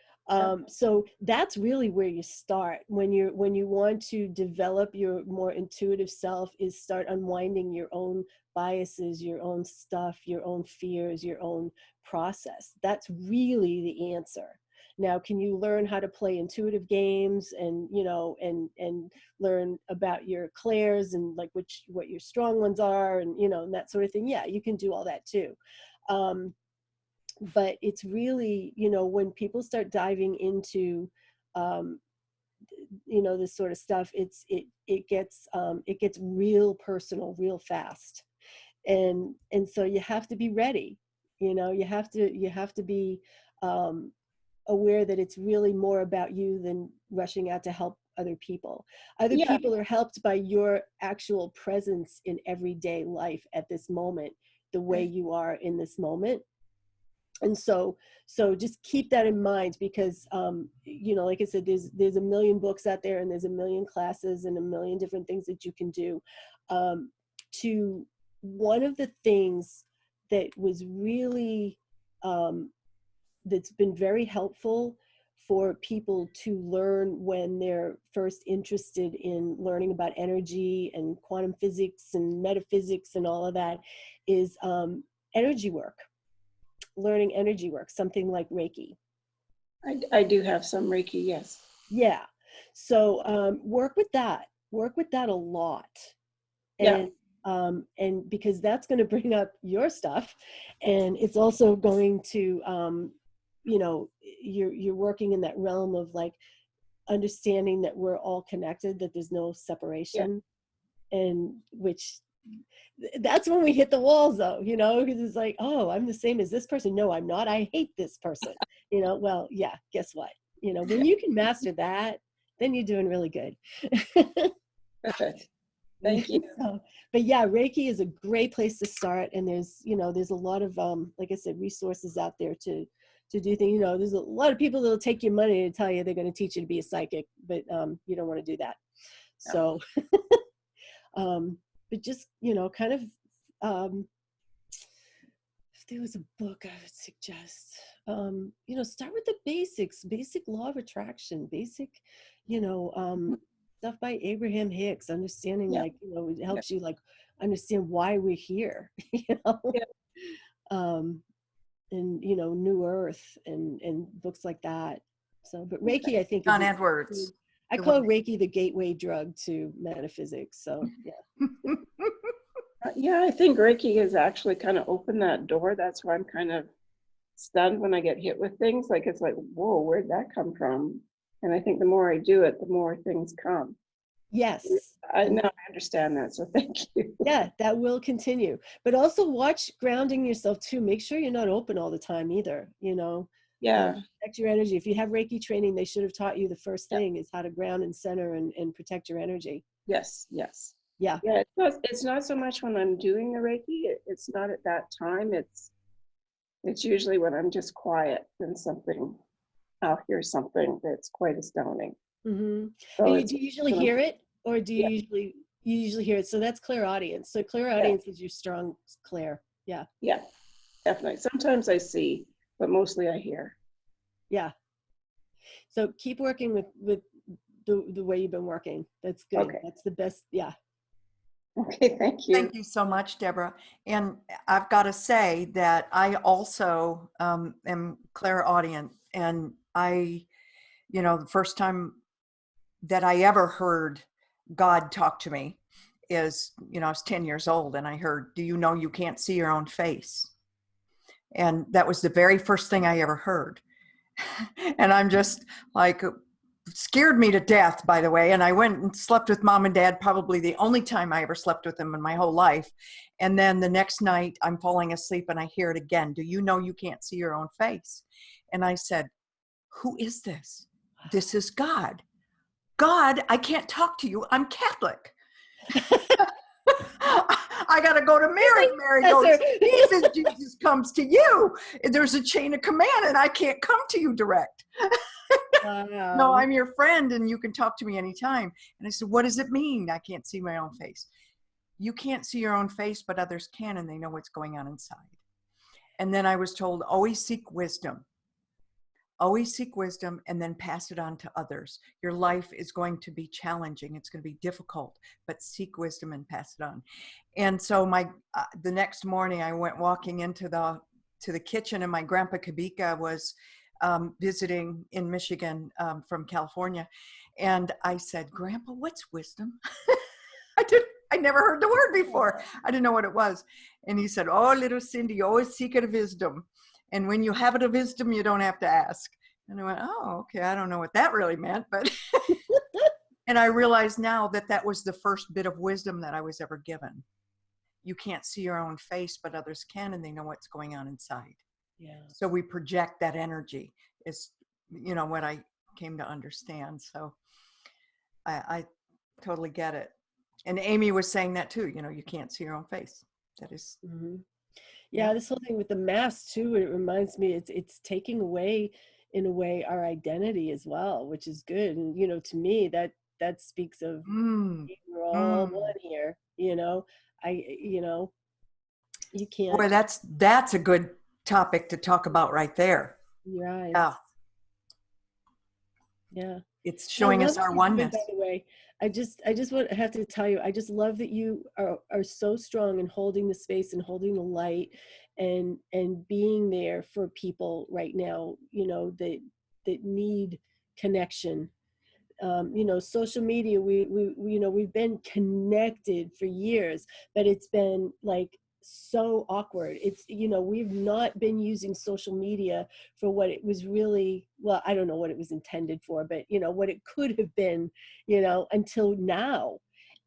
so that's really where you start when you want to develop your more intuitive self, is start unwinding your own biases, your own stuff, your own fears, your own process. That's really the answer. Now, can you learn how to play intuitive games and, you know, and learn about your clairs and like what your strong ones are and, you know, and that sort of thing? Yeah, you can do all that too. But it's really, you know, when people start diving into, you know, this sort of stuff, it gets real personal, real fast. And so you have to be ready, you know, you have to be aware that it's really more about you than rushing out to help other people. Other people are helped by your actual presence in everyday life at this moment, the way you are in this moment. And so just keep that in mind, because, you know, like I said, there's a million books out there, and there's a million classes and a million different things that you can do. One of the things that was really, that's been very helpful for people to learn when they're first interested in learning about energy and quantum physics and metaphysics and all of that is energy work, learning energy work, something like Reiki. I do have some Reiki, yes. Yeah. So work with that a lot. And, and because that's going to bring up your stuff, and it's also going to, you know, you're working in that realm of like understanding that we're all connected, that there's no separation, and which that's when we hit the walls though, you know, because it's like, oh, I'm the same as this person. No, I'm not. I hate this person. You know, well, yeah, guess what? You know, when you can master that, then you're doing really good. Perfect. Thank you. So, but yeah, Reiki is a great place to start. And there's, you know, there's a lot of, like I said, resources out there to do things. You know, there's a lot of people that'll take your money to tell you they're going to teach you to be a psychic, but you don't want to do that. So, but just, you know, kind of, if there was a book I would suggest, you know, start with the basics, basic law of attraction, basic, you know, stuff by Abraham Hicks, understanding like, you know, it helps you like understand why we're here, you know, and, you know, New Earth and books like that. So, but Reiki, I think, John Edwards. I call Reiki the gateway drug to metaphysics. So, yeah. Yeah, I think Reiki has actually kind of opened that door. That's why I'm kind of stunned when I get hit with things. Like, it's like, whoa, where'd that come from? And I think the more I do it, the more things come. Yes. Now I understand that. So thank you. Yeah, that will continue. But also watch grounding yourself too. Make sure you're not open all the time either, you know. Yeah. Protect your energy. If you have Reiki training, they should have taught you the first thing is how to ground and center and protect your energy. Yes, yes. Yeah. Yeah, it's not so much when I'm doing the Reiki. It's not at that time. It's usually when I'm just quiet and I'll hear something that's quite astounding. Mm-hmm. So do you usually hear it, or do you usually hear it? So that's clairaudience. So clairaudience is your strong clair. Yeah. Yeah, definitely. Sometimes I see, but mostly I hear. Yeah. So keep working with the way you've been working. That's good. Okay. That's the best. Yeah. Okay, thank you. Thank you so much, Deborah. And I've got to say that I also am clairaudient, and I, you know, the first time that I ever heard God talk to me is, you know, I was 10 years old, and I heard, "Do you know you can't see your own face?" And that was the very first thing I ever heard. And I'm just like, scared me to death, by the way. And I went and slept with mom and dad, probably the only time I ever slept with them in my whole life. And then the next night I'm falling asleep and I hear it again. "Do you know you can't see your own face?" And I said, "Who is this?" "This is God." "God, I can't talk to you. I'm Catholic." I got to go to Mary. Mary goes, Jesus comes to you. There's a chain of command and I can't come to you direct. Wow. "No, I'm your friend and you can talk to me anytime." And I said, "What does it mean I can't see my own face?" "You can't see your own face, but others can, and they know what's going on inside." And then I was told, always seek wisdom. Always seek wisdom and then pass it on to others. Your life is going to be challenging. It's going to be difficult, but seek wisdom and pass it on. And so the next morning I went walking into the kitchen, and my grandpa Kabika was visiting in Michigan from California. And I said, "Grandpa, what's wisdom?" I never heard the word before. I didn't know what it was. And he said, "Oh, little Cindy, always seek it of wisdom. And when you have it of wisdom, you don't have to ask." And I went, "Oh, okay. I don't know what that really meant." But and I realize now that that was the first bit of wisdom that I was ever given. You can't see your own face, but others can, and they know what's going on inside. Yeah. So we project that energy is, you know, what I came to understand. So I totally get it. And Amy was saying that too, you know, you can't see your own face. That is. Mm-hmm. Yeah, this whole thing with the mask too, it reminds me it's taking away, in a way, our identity as well, which is good. And, you know, to me, that speaks of we're all one here, you know. You know, you can't. Boy, that's a good topic to talk about right there. Right. Yeah. Yeah. It's I showing love us what our you're doing, oneness. by the way. Have to tell you, I just love that you are so strong in holding the space and holding the light and being there for people right now, you know, that need connection. You know, social media, we you know, we've been connected for years, but it's been like so awkward. It's, you know, we've not been using social media for what it was really, well, I don't know what it was intended for, but you know, what it could have been, you know, until now.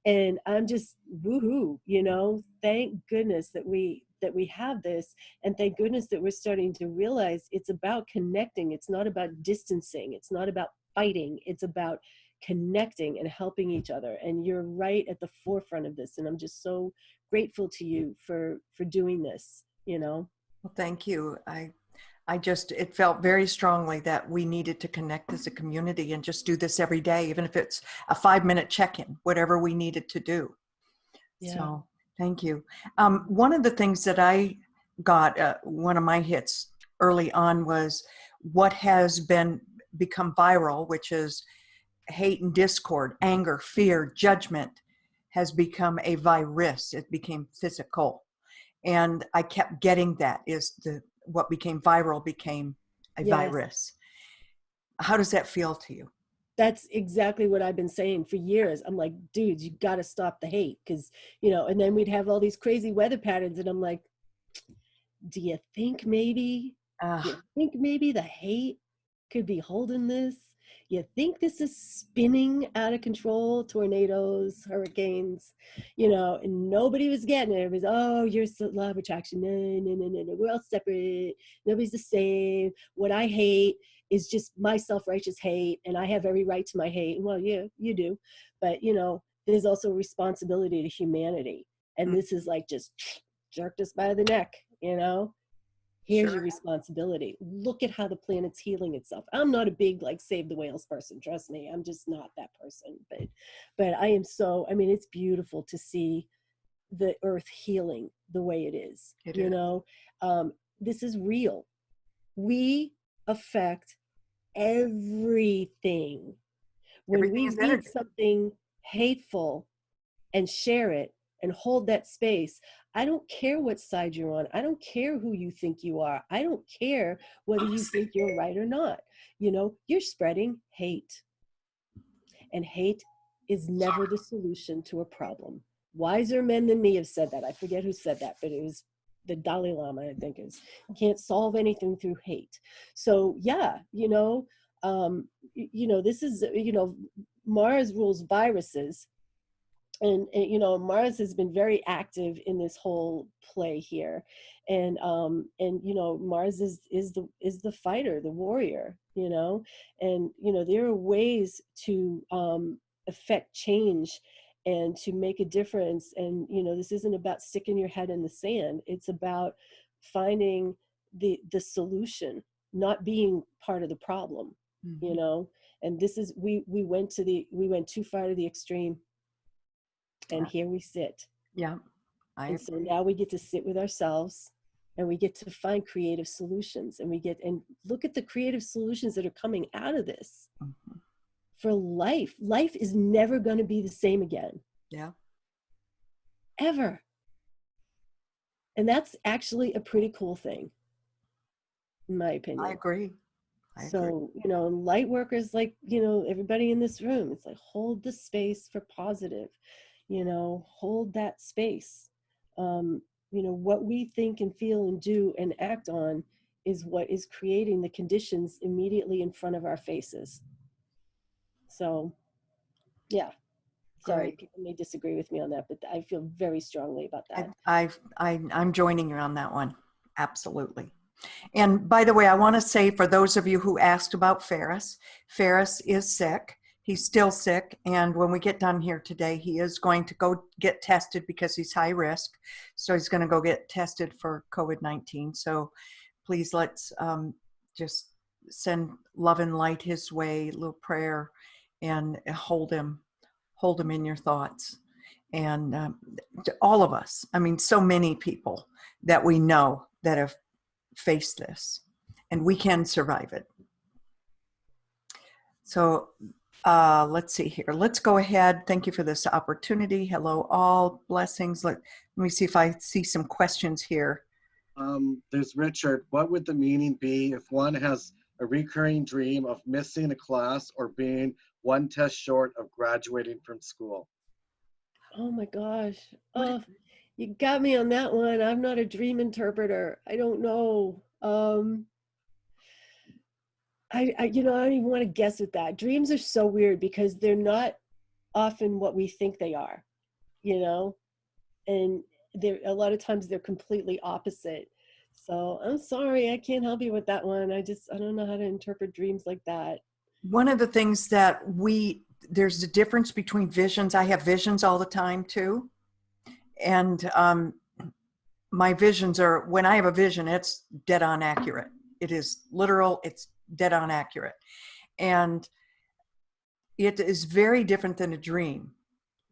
And I'm just woohoo, you know, thank goodness that we have this, and thank goodness that we're starting to realize it's about connecting. It's not about distancing. It's not about fighting. It's about connecting and helping each other. And you're right at the forefront of this. And I'm just so grateful to you for doing this, you know. Well, thank you. I just, it felt very strongly that we needed to connect as a community and just do this every day, even if it's a 5-minute check-in, whatever we needed to do. Yeah. So thank you. One of the things that I got, one of my hits early on was what has become viral, which is hate and discord, anger, fear, judgment has become a virus. It became physical. And I kept getting that what became viral became a Yes. virus. How does that feel to you? That's exactly what I've been saying for years. I'm like, dudes, you got to stop the hate. Because, you know, and then we'd have all these crazy weather patterns. And I'm like, do you think maybe the hate could be holding this? You think this is spinning out of control, tornadoes, hurricanes, you know, and nobody was getting it. It was, oh, you're law of attraction. No. We're all separate. Nobody's the same. What I hate is just my self-righteous hate, and I have every right to my hate. Well, yeah, you do. But, you know, there's also a responsibility to humanity. And this is like just jerked us by the neck, you know. Here's your responsibility. Look at how the planet's healing itself. I'm not a big like save the whales person, trust me. I'm just not that person. But I am so, I mean, it's beautiful to see the earth healing the way it is. You know, this is real. We affect everything. When we read something hateful and share it and hold that space, I don't care what side you're on. I don't care who you think you are. I don't care whether you think you're right or not. You know, you're spreading hate. And hate is never the solution to a problem. Wiser men than me have said that. I forget who said that, but it was the Dalai Lama, I think, is can't solve anything through hate. So yeah, you know, this is, you know, Mars rules viruses. And you know, Mars has been very active in this whole play here, and you know, Mars is the fighter, the warrior, you know, and you know, there are ways to affect change and to make a difference. And you know, this isn't about sticking your head in the sand. It's about finding the solution, not being part of the problem. You know, and this is we went too far to the extreme. And here we sit. Yeah. And so now we get to sit with ourselves and we get to find creative solutions, and and look at the creative solutions that are coming out of this for life. Life is never going to be the same again. Yeah. Ever. And that's actually a pretty cool thing, in my opinion. I agree. So, you know, light workers, like, you know, everybody in this room, it's like, hold the space for positive. You know, hold that space. You know, what we think and feel and do and act on is what is creating the conditions immediately in front of our faces. So, yeah. Sorry, people may disagree with me on that, but I feel very strongly about that. I'm joining you on that one. Absolutely. And by the way, I want to say, for those of you who asked about Ferris is sick. He's still sick. And when we get done here today, he is going to go get tested because he's high risk. So he's going to go get tested for COVID-19. So please let's just send love and light his way, a little prayer, and hold him in your thoughts. And all of us, I mean, so many people that we know that have faced this, and we can survive it. So let's see here. Let's go ahead. Thank you for this opportunity. Hello, all. Blessings. Let me see if I see some questions here. There's Richard. What would the meaning be if one has a recurring dream of missing a class or being one test short of graduating from school? Oh my gosh. Oh, you got me on that one. I'm not a dream interpreter. I don't know. I I don't even want to guess with that. Dreams are so weird because they're not often what we think they are, you know, and they're a lot of times they're completely opposite. So I'm sorry, I can't help you with that one. I don't know how to interpret dreams like that. One of the things that there's a difference between visions. I have visions all the time too. And my visions are, when I have a vision, it's dead on accurate. It is literal, it's dead on accurate. And it is very different than a dream.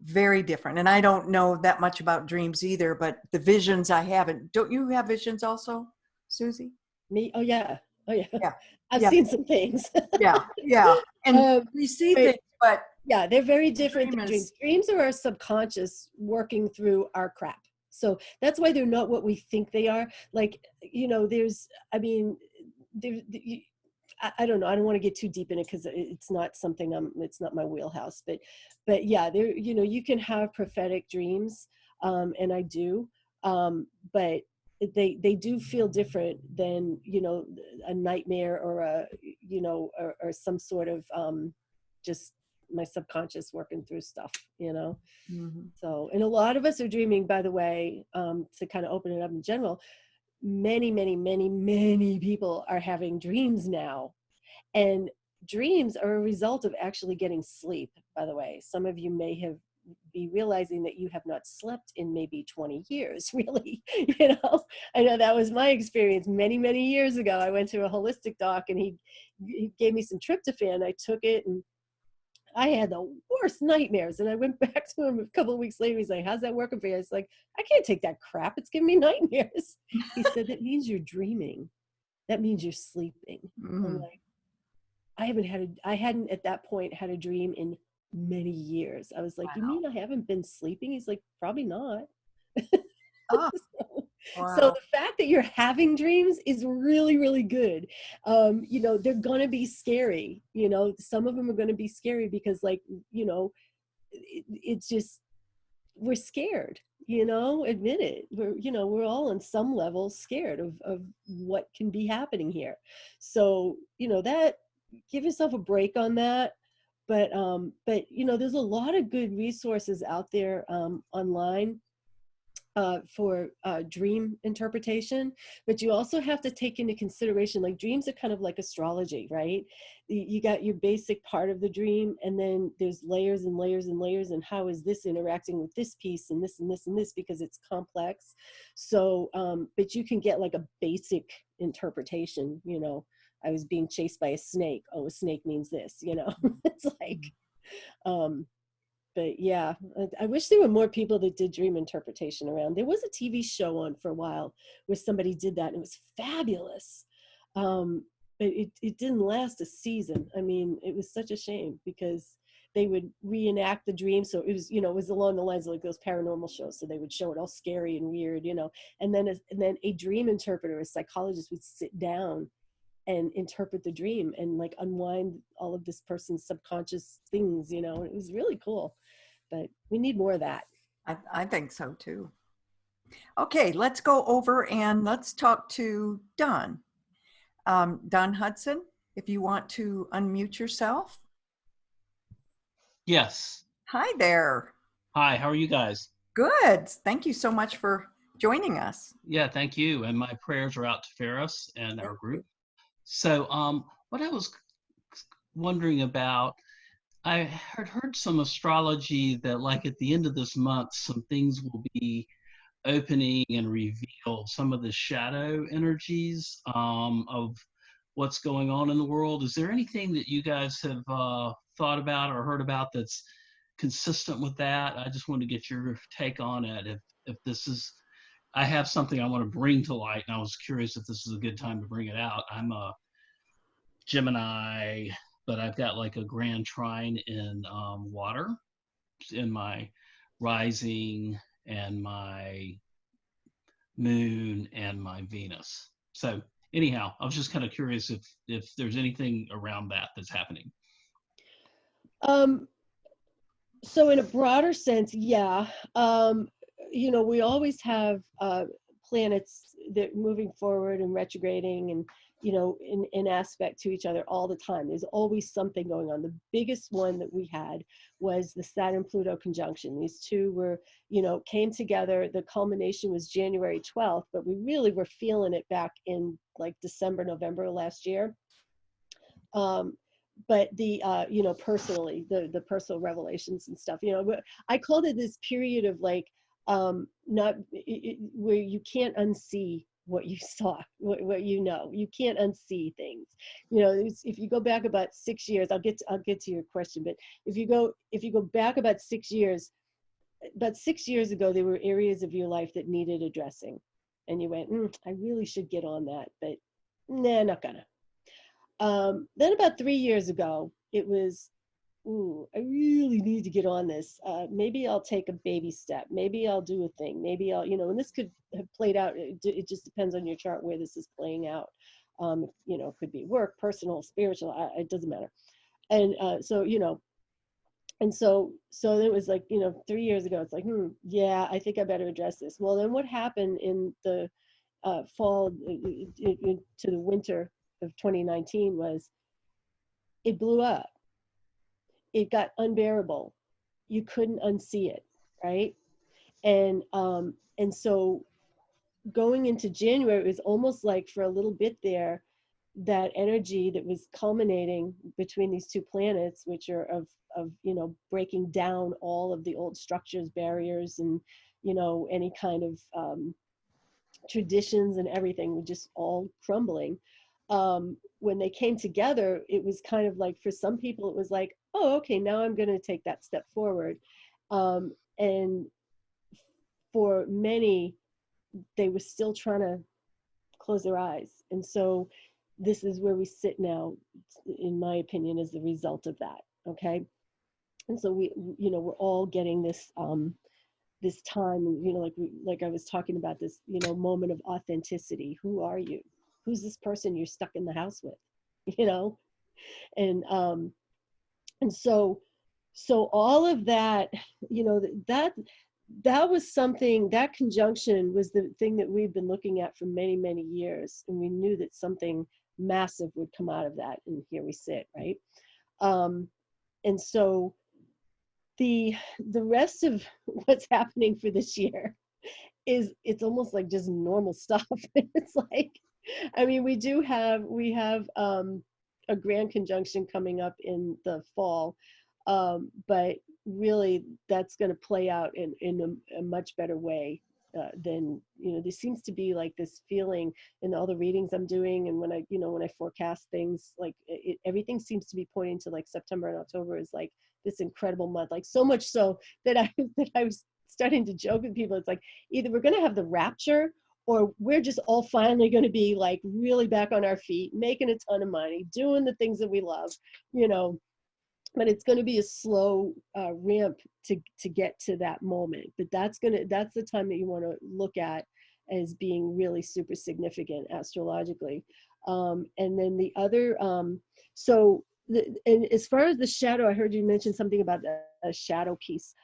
Very different. And I don't know that much about dreams either, but the visions I have, and don't you have visions also, Susie? Me? Oh yeah. Oh yeah. Yeah. I've Yeah. seen some things. Yeah. Yeah. And we see things, but yeah, they're very different dream than is- dreams. Dreams are our subconscious working through our crap. So that's why they're not what we think they are. Like, I don't know. I don't want to get too deep in it because it's not something it's not my wheelhouse. But yeah, there. You can have prophetic dreams, and I do. But they do feel different than a nightmare or or some sort of just my subconscious working through stuff. Mhm. So, and a lot of us are dreaming, by the way, to kind of open it up in general. Many, many, many, many people are having dreams now. And dreams are a result of actually getting sleep, by the way. Some of you may be realizing that you have not slept in maybe 20 years, really. I know that was my experience many, many years ago. I went to a holistic doc and he gave me some tryptophan. I took it and I had the worst nightmares. And I went back to him a couple of weeks later. He's like, how's that working for you? I was like, I can't take that crap. It's giving me nightmares. He said, that means you're dreaming. That means you're sleeping. I'm Mm. like, I hadn't at that point had a dream in many years. I was like, you mean I haven't been sleeping? He's like, probably not. Oh, So wow. the fact that you're having dreams is really, really good. They're going to be scary. Some of them are going to be scary because it's just, we're scared, admit it. We're all on some level scared of what can be happening here. So, that, give yourself a break on that. But there's a lot of good resources out there online for dream interpretation, but you also have to take into consideration, like, dreams are kind of like astrology, right? You got your basic part of the dream, and then there's layers and layers and layers, and how is this interacting with this piece and this and this and this, because it's complex. So but you can get like a basic interpretation. I was being chased by a snake. Oh, a snake means this. It's like but yeah, I wish there were more people that did dream interpretation around. There was a TV show on for a while where somebody did that, and it was fabulous. But it didn't last a season. I mean, it was such a shame because they would reenact the dream. So it was along the lines of like those paranormal shows. So they would show it all scary and weird, and then a dream interpreter, a psychologist, would sit down and interpret the dream and like unwind all of this person's subconscious things. It was really cool. But we need more of that. I think so too. Okay, let's go over and let's talk to Don. Don Hudson, if you want to unmute yourself. Yes. Hi there. Hi, how are you guys? Good. Thank you so much for joining us. Yeah, thank you. And my prayers are out to Ferris and our group. So what I was wondering about, I had heard some astrology that like at the end of this month, some things will be opening and reveal some of the shadow energies of what's going on in the world. Is there anything that you guys have thought about or heard about that's consistent with that? I just wanted to get your take on it. If this is, I have something I want to bring to light, and I was curious if this is a good time to bring it out. I'm a Gemini but I've got like a grand trine in water in my rising and my moon and my Venus. So anyhow, I was just kind of curious if there's anything around that that's happening. So in a broader sense, yeah. You know, we always have planets that moving forward and retrograding and, you know, in aspect to each other all the time. There's always something going on. The biggest one that we had was the Saturn-Pluto conjunction. These two were, you know, came together. The culmination was January 12th, but we really were feeling it back in like December, November last year. But the, you know, personally, the personal revelations and stuff, you know, I called it this period of like, where you can't unsee what you saw, what you know, you can't unsee things. You know, if you go back about 6 years, I'll get to your question, but if you go back about 6 years, about 6 years ago, there were areas of your life that needed addressing, and you went, I really should get on that, but nah, not gonna. Then about 3 years ago, it was, I really need to get on this. Maybe I'll take a baby step. Maybe I'll do a thing. Maybe I'll, you know, and this could have played out. It just depends on your chart where this is playing out. You know, it could be work, personal, spiritual, it doesn't matter. And so, you know, and so it was like, you know, 3 years ago, it's like, yeah, I think I better address this. Well, then what happened in the fall to the winter of 2019 was it blew up. It got unbearable. You couldn't unsee it, right? And so going into January, it was almost like for a little bit there, that energy that was culminating between these two planets, which are of you know, breaking down all of the old structures, barriers, and, you know, any kind of traditions and everything were just all crumbling. When they came together, it was kind of like, for some people, it was like, oh, okay, now I'm going to take that step forward. And for many, they were still trying to close their eyes. And so this is where we sit now, in my opinion, as the result of that. Okay. And so we, you know, we're all getting this, this time, you know, like I was talking about, this, you know, moment of authenticity. Who are you? Who's this person you're stuck in the house with, you know? And so all of that, you know, that was something, that conjunction was the thing that we've been looking at for many, many years. And we knew that something massive would come out of that. And here we sit, right? And so the rest of what's happening for this year is, it's almost like just normal stuff. It's like, I mean, we have a grand conjunction coming up in the fall, but really that's going to play out in a much better way than, you know, there seems to be like this feeling in all the readings I'm doing, and when I forecast things, like everything seems to be pointing to like September and October is like this incredible month, like so much so that I was starting to joke with people. It's like, either we're going to have the rapture, or we're just all finally going to be like really back on our feet, making a ton of money, doing the things that we love, you know. But it's going to be a slow ramp to get to that moment. But that's the time that you want to look at as being really super significant astrologically. And then the other, and as far as the shadow, I heard you mention something about a shadow piece.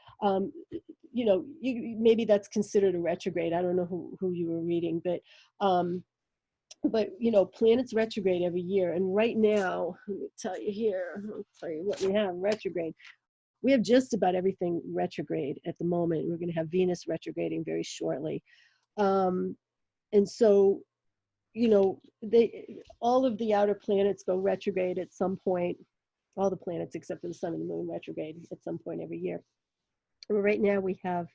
You know, maybe that's considered a retrograde. I don't know who you were reading, but you know, planets retrograde every year. And right now, let me tell you here, I'll tell you what we have retrograde. We have just about everything retrograde at the moment. We're going to have Venus retrograding very shortly. And so, you know, all of the outer planets go retrograde at some point. All the planets except for the sun and the moon retrograde at some point every year. And right now we have,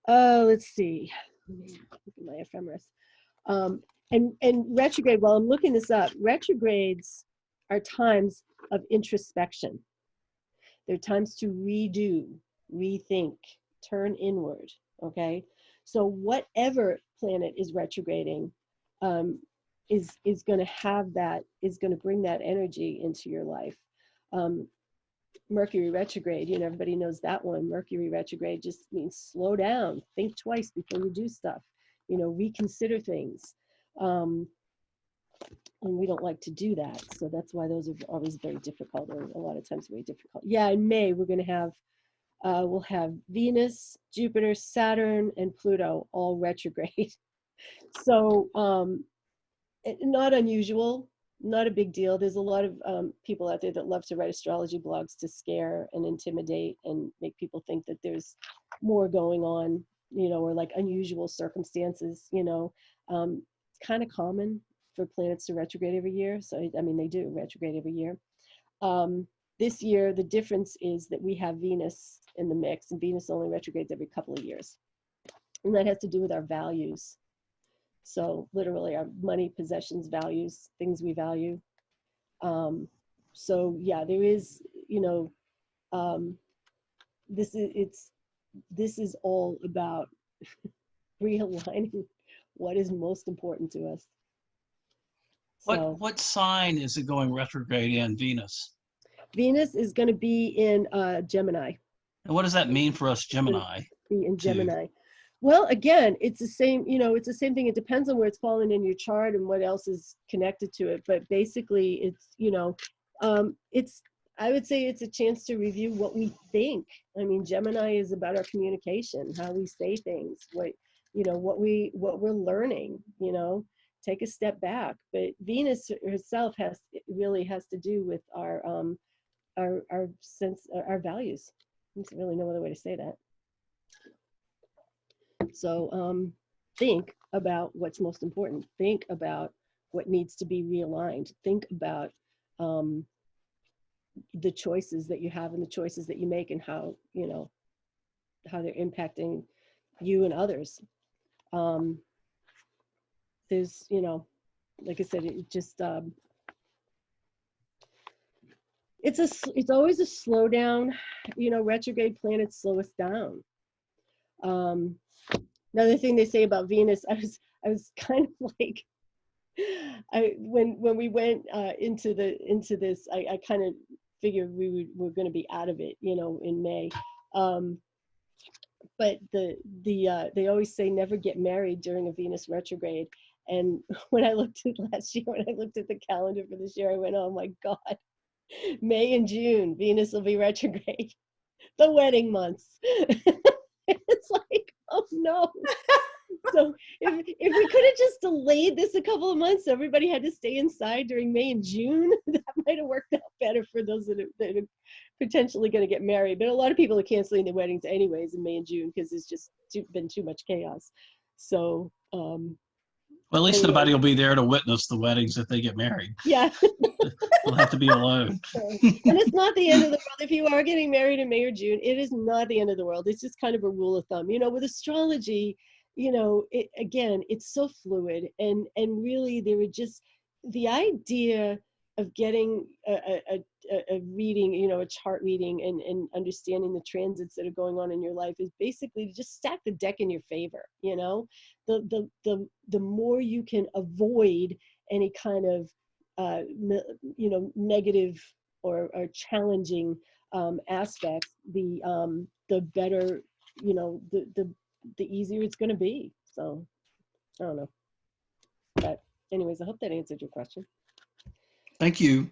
let's see, let me look at my ephemeris. And retrograde, while I'm looking this up, retrogrades are times of introspection. They're times to redo, rethink, turn inward, okay? So whatever planet is retrograding is going to have that, is going to bring that energy into your life. Mercury retrograde, you know, everybody knows that one. Mercury retrograde just means slow down, think twice before you do stuff, you know, reconsider things. And we don't like to do that. So that's why those are always very difficult, or a lot of times very difficult. Yeah, in May, we're going to have, we'll have Venus, Jupiter, Saturn, and Pluto all retrograde. So not unusual, not a big deal. There's a lot of people out there that love to write astrology blogs to scare and intimidate and make people think that there's more going on, you know, or like unusual circumstances, you know. It's kind of common for planets to retrograde every year. So, I mean, they do retrograde every year. This year, the difference is that we have Venus in the mix, and Venus only retrogrades every couple of years. And that has to do with our values. So literally our money, possessions, values, things we value. So yeah, there is, you know, this is all about realigning what is most important to us. So, What sign is it going retrograde in, Venus? Venus is going to be in Gemini. And what does that mean for us Gemini? Be in Gemini. Well, again, it's the same, you know, it's the same thing. It depends on where it's falling in your chart and what else is connected to it. But basically, it's, you know, I would say it's a chance to review what we think. I mean, Gemini is about our communication, how we say things, what, you know, what we're learning, you know, take a step back. But Venus herself really has to do with our sense, our values. There's really no other way to say that. So think about what's most important. Think about what needs to be realigned. Think about the choices that you have and the choices that you make, and how, you know, how they're impacting you and others. There's, you know, like I said, it just it's always a slowdown. You know, retrograde planets slow us down. Another thing they say about Venus, I was kind of like, when we went into this, I kind of figured we're going to be out of it, you know, in May. But they always say never get married during a Venus retrograde. And when I looked at last year, when I looked at the calendar for this year, I went, oh my God, May and June, Venus will be retrograde, the wedding months. It's like, oh no. So if we could have just delayed this a couple of months, so everybody had to stay inside during May and June, that might have worked out better for those that are potentially going to get married. But a lot of people are canceling their weddings anyways in May and June because it's just been too much chaos. So well, at least anyway, nobody will be there to witness the weddings if they get married. Yeah. We'll have to be alone. And it's not the end of the world. If you are getting married in May or June, it is not the end of the world. It's just kind of a rule of thumb. You know, with astrology, you know, again, it's so fluid. And really, there were just the idea of getting a reading, you know, a chart reading and understanding the transits that are going on in your life is basically to just stack the deck in your favor. You know, the more you can avoid any kind of you know, negative or challenging aspects, the better, you know, the easier it's going to be. So I don't know, but anyways, I hope that answered your question. Thank you.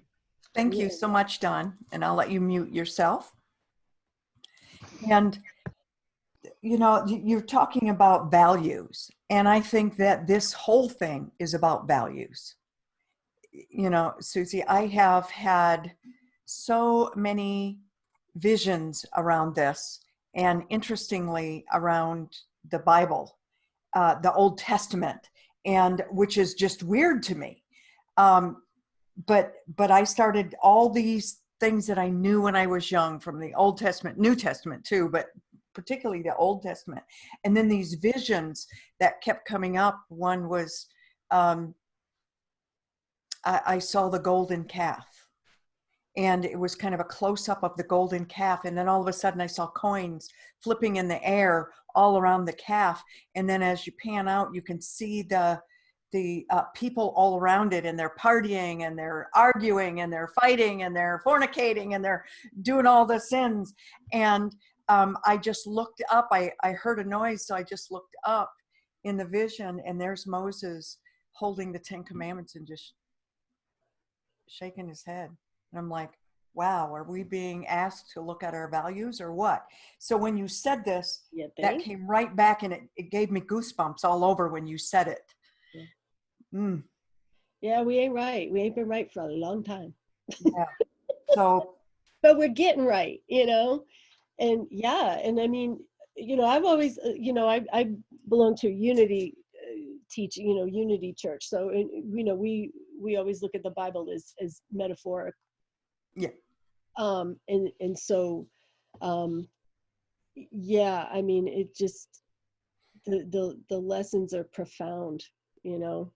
Thank you so much, Don. And I'll let you mute yourself. And, you know, you're talking about values. And I think that this whole thing is about values. You know, Suzie, I have had so many visions around this, and interestingly around the Bible, the Old Testament, and which is just weird to me. But I started all these things that I knew when I was young from the Old Testament, New Testament too, but particularly the Old Testament. And then these visions that kept coming up. One was, I saw the golden calf, and it was kind of a close-up of the golden calf. And then all of a sudden I saw coins flipping in the air all around the calf. And then as you pan out, you can see the the people all around it, and they're partying and they're arguing and they're fighting and they're fornicating and they're doing all the sins. And I just looked up, I heard a noise, so I just looked up in the vision, and there's Moses holding the 10 Commandments and just shaking his head. And I'm like, wow, are we being asked to look at our values or what? So when you said this, that came right back, and it gave me goosebumps all over when you said it. Yeah. Yeah, we ain't right. We ain't been right for a long time. Yeah. So, but we're getting right, you know? And yeah, and I mean, you know, I've always, you know, I belong to a unity teaching, you know, unity church. So, you know, we always look at the Bible as metaphoric. Yeah. And so, yeah, I mean, it just, the lessons are profound, you know,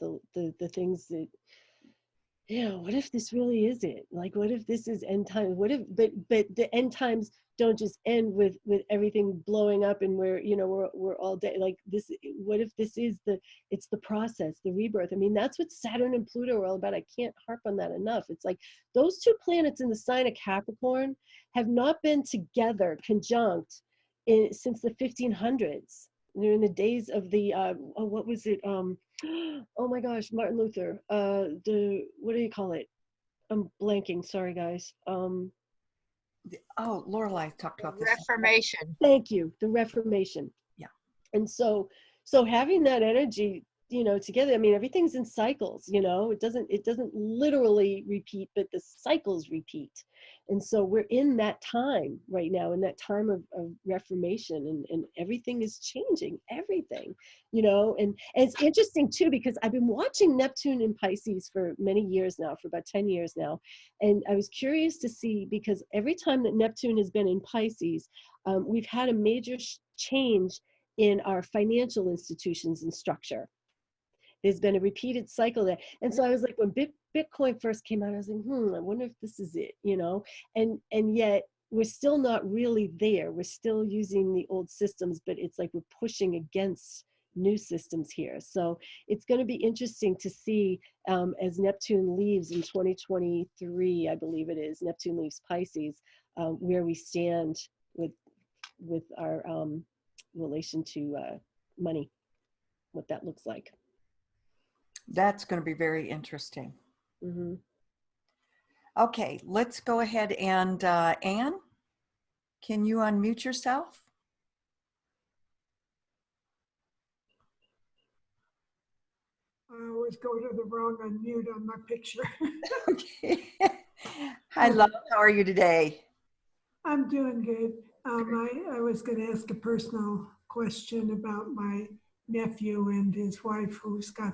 the things that, yeah, what if this really is it? Like, what if this is end times? What if, but the end times don't just end with everything blowing up and we're, you know, we're all dead. Like this, what if this is it's the process, the rebirth? I mean, that's what Saturn and Pluto are all about. I can't harp on that enough. It's like those two planets in the sign of Capricorn have not been together, conjunct, since the 1500s. They're in the days of the, what was it? Oh my gosh, Martin Luther, what do you call it? I'm blanking, sorry guys. Oh, Lorelei talked about this. Reformation. Thank you, the Reformation. Yeah. And so having that energy, you know, together, I mean, everything's in cycles, you know, it doesn't literally repeat, but the cycles repeat. And so we're in that time right now, in that time of reformation, and everything is changing, everything, you know, and it's interesting too, because I've been watching Neptune in Pisces for many years now, for about 10 years now. And I was curious to see, because every time that Neptune has been in Pisces, we've had a major change in our financial institutions and structure. There's been a repeated cycle there. And so I was like, when Bitcoin first came out, I was like, I wonder if this is it, you know? And yet we're still not really there. We're still using the old systems, but it's like we're pushing against new systems here. So it's going to be interesting to see as Neptune leaves in 2023, I believe it is, Neptune leaves Pisces, where we stand with our relation to money, what that looks like. That's going to be very interesting. Mm-hmm. Okay, let's go ahead and Anne, can you unmute yourself? I always go to the wrong unmute on my picture. Okay. Hi, love. How are you today? I'm doing good. I was going to ask a personal question about my nephew and his wife, who's got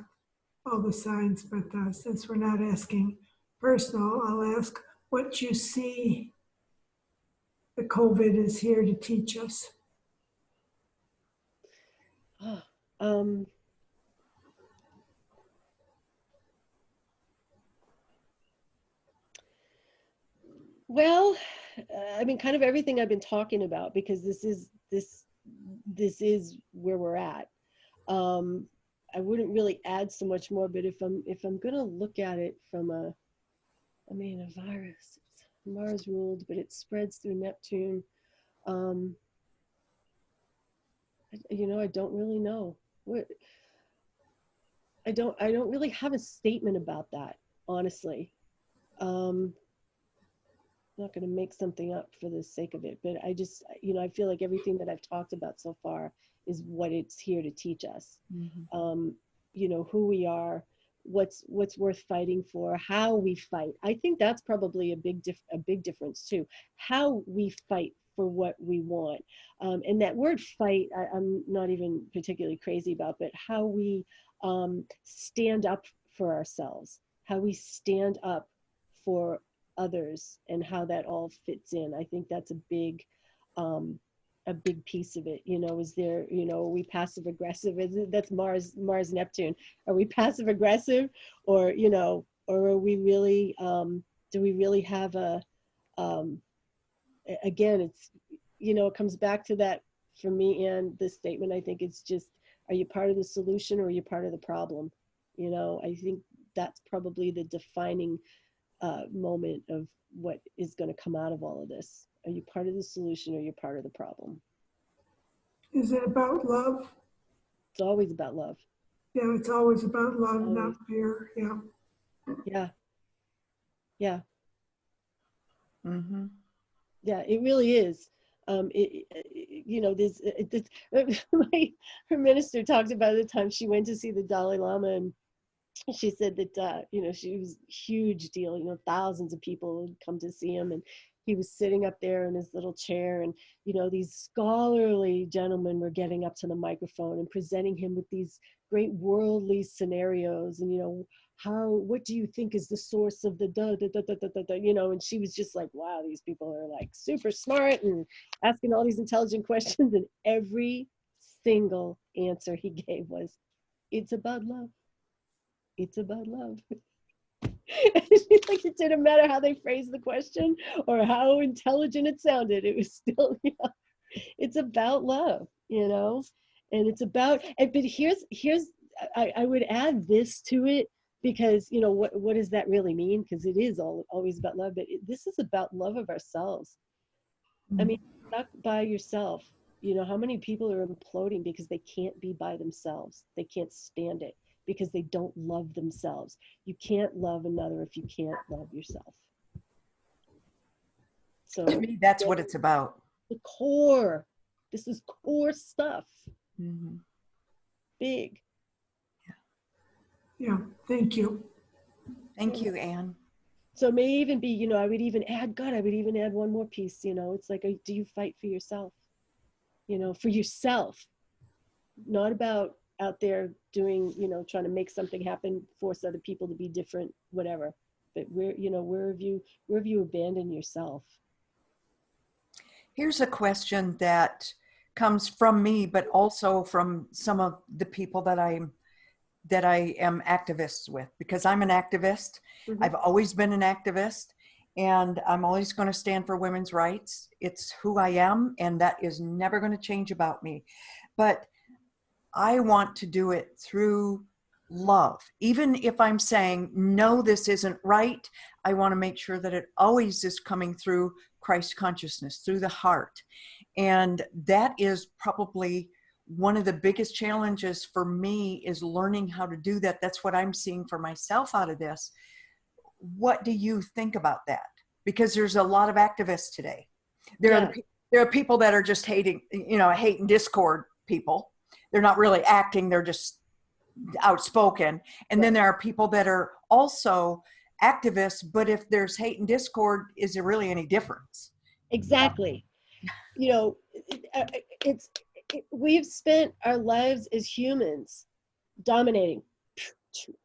all the signs, but since we're not asking personal, I'll ask what you see the COVID is here to teach us. Well, I mean, kind of everything I've been talking about, because this is where we're at. I wouldn't really add so much more, but if I'm gonna look at it from a virus, it's Mars ruled, but it spreads through Neptune. You know, I don't really know. I don't really have a statement about that, honestly. I'm not going to make something up for the sake of it, but I just, you know, I feel like everything that I've talked about so far is what it's here to teach us. Mm-hmm. You know, who we are, what's worth fighting for, how we fight. I think that's probably a big difference too. How we fight for what we want, and that word fight, I'm not even particularly crazy about, but how we stand up for ourselves, how we stand up for others, and how that all fits in. I think that's a big piece of it. You know, is there, you know, are we passive aggressive? That's Mars Neptune. Are we passive aggressive, or, you know, or are we really, do we really have a, again, it's, you know, it comes back to that for me, and this statement, I think it's just Are you part of the solution or are you part of the problem? You know, I think that's probably the defining moment of what is going to come out of all of this. Are you part of the solution or you're part of the problem? Is it about love? It's always about love. Yeah, it's always about love, Always. not fear. Yeah. Yeah. Yeah. Mm-hmm. Yeah, it really is. You know, her minister talked about the time she went to see the Dalai Lama, and she said that, you know, she was a huge deal, you know, thousands of people would come to see him, and he was sitting up there in his little chair, and, you know, these scholarly gentlemen were getting up to the microphone and presenting him with these great worldly scenarios, and, you know, what do you think is the source of the you know, and she was just like, wow, these people are like super smart and asking all these intelligent questions, and every single answer he gave was, it's about love. It's about love. Like, it didn't matter how they phrased the question or how intelligent it sounded. It was still, you know, it's about love, you know, and it's about, but here's, I would add this to it, because, you know, what does that really mean? Because it is always about love, but this is about love of ourselves. I mean, stuck by yourself, you know, how many people are imploding because they can't be by themselves? They can't stand it because they don't love themselves. You can't love another if you can't love yourself. So To me, that's what it's about. The core. This is core stuff. Mm-hmm. Big. Yeah. Thank you. Thank you, Anne. So it may even be, you know, I would even add one more piece, you know, it's like, do you fight for yourself? You know, for yourself, not about out there doing, you know, trying to make something happen, force other people to be different, whatever. But where have you abandoned yourself? Here's a question that comes from me, but also from some of the people that I am activists with, because I'm an activist. Mm-hmm. I've always been an activist, and I'm always going to stand for women's rights. It's who I am, and that is never going to change about me. But I want to do it through love. Even if I'm saying, no, this isn't right, I want to make sure that it always is coming through Christ consciousness, through the heart. And that is probably one of the biggest challenges for me, is learning how to do that. That's what I'm seeing for myself out of this. What do you think about that? Because there's a lot of activists today. There are people that are just hating, you know, hate and discord people. They're not really acting, they're just outspoken. And then there are people that are also activists, but if there's hate and discord, is there really any difference? Exactly. You know, we've spent our lives as humans dominating.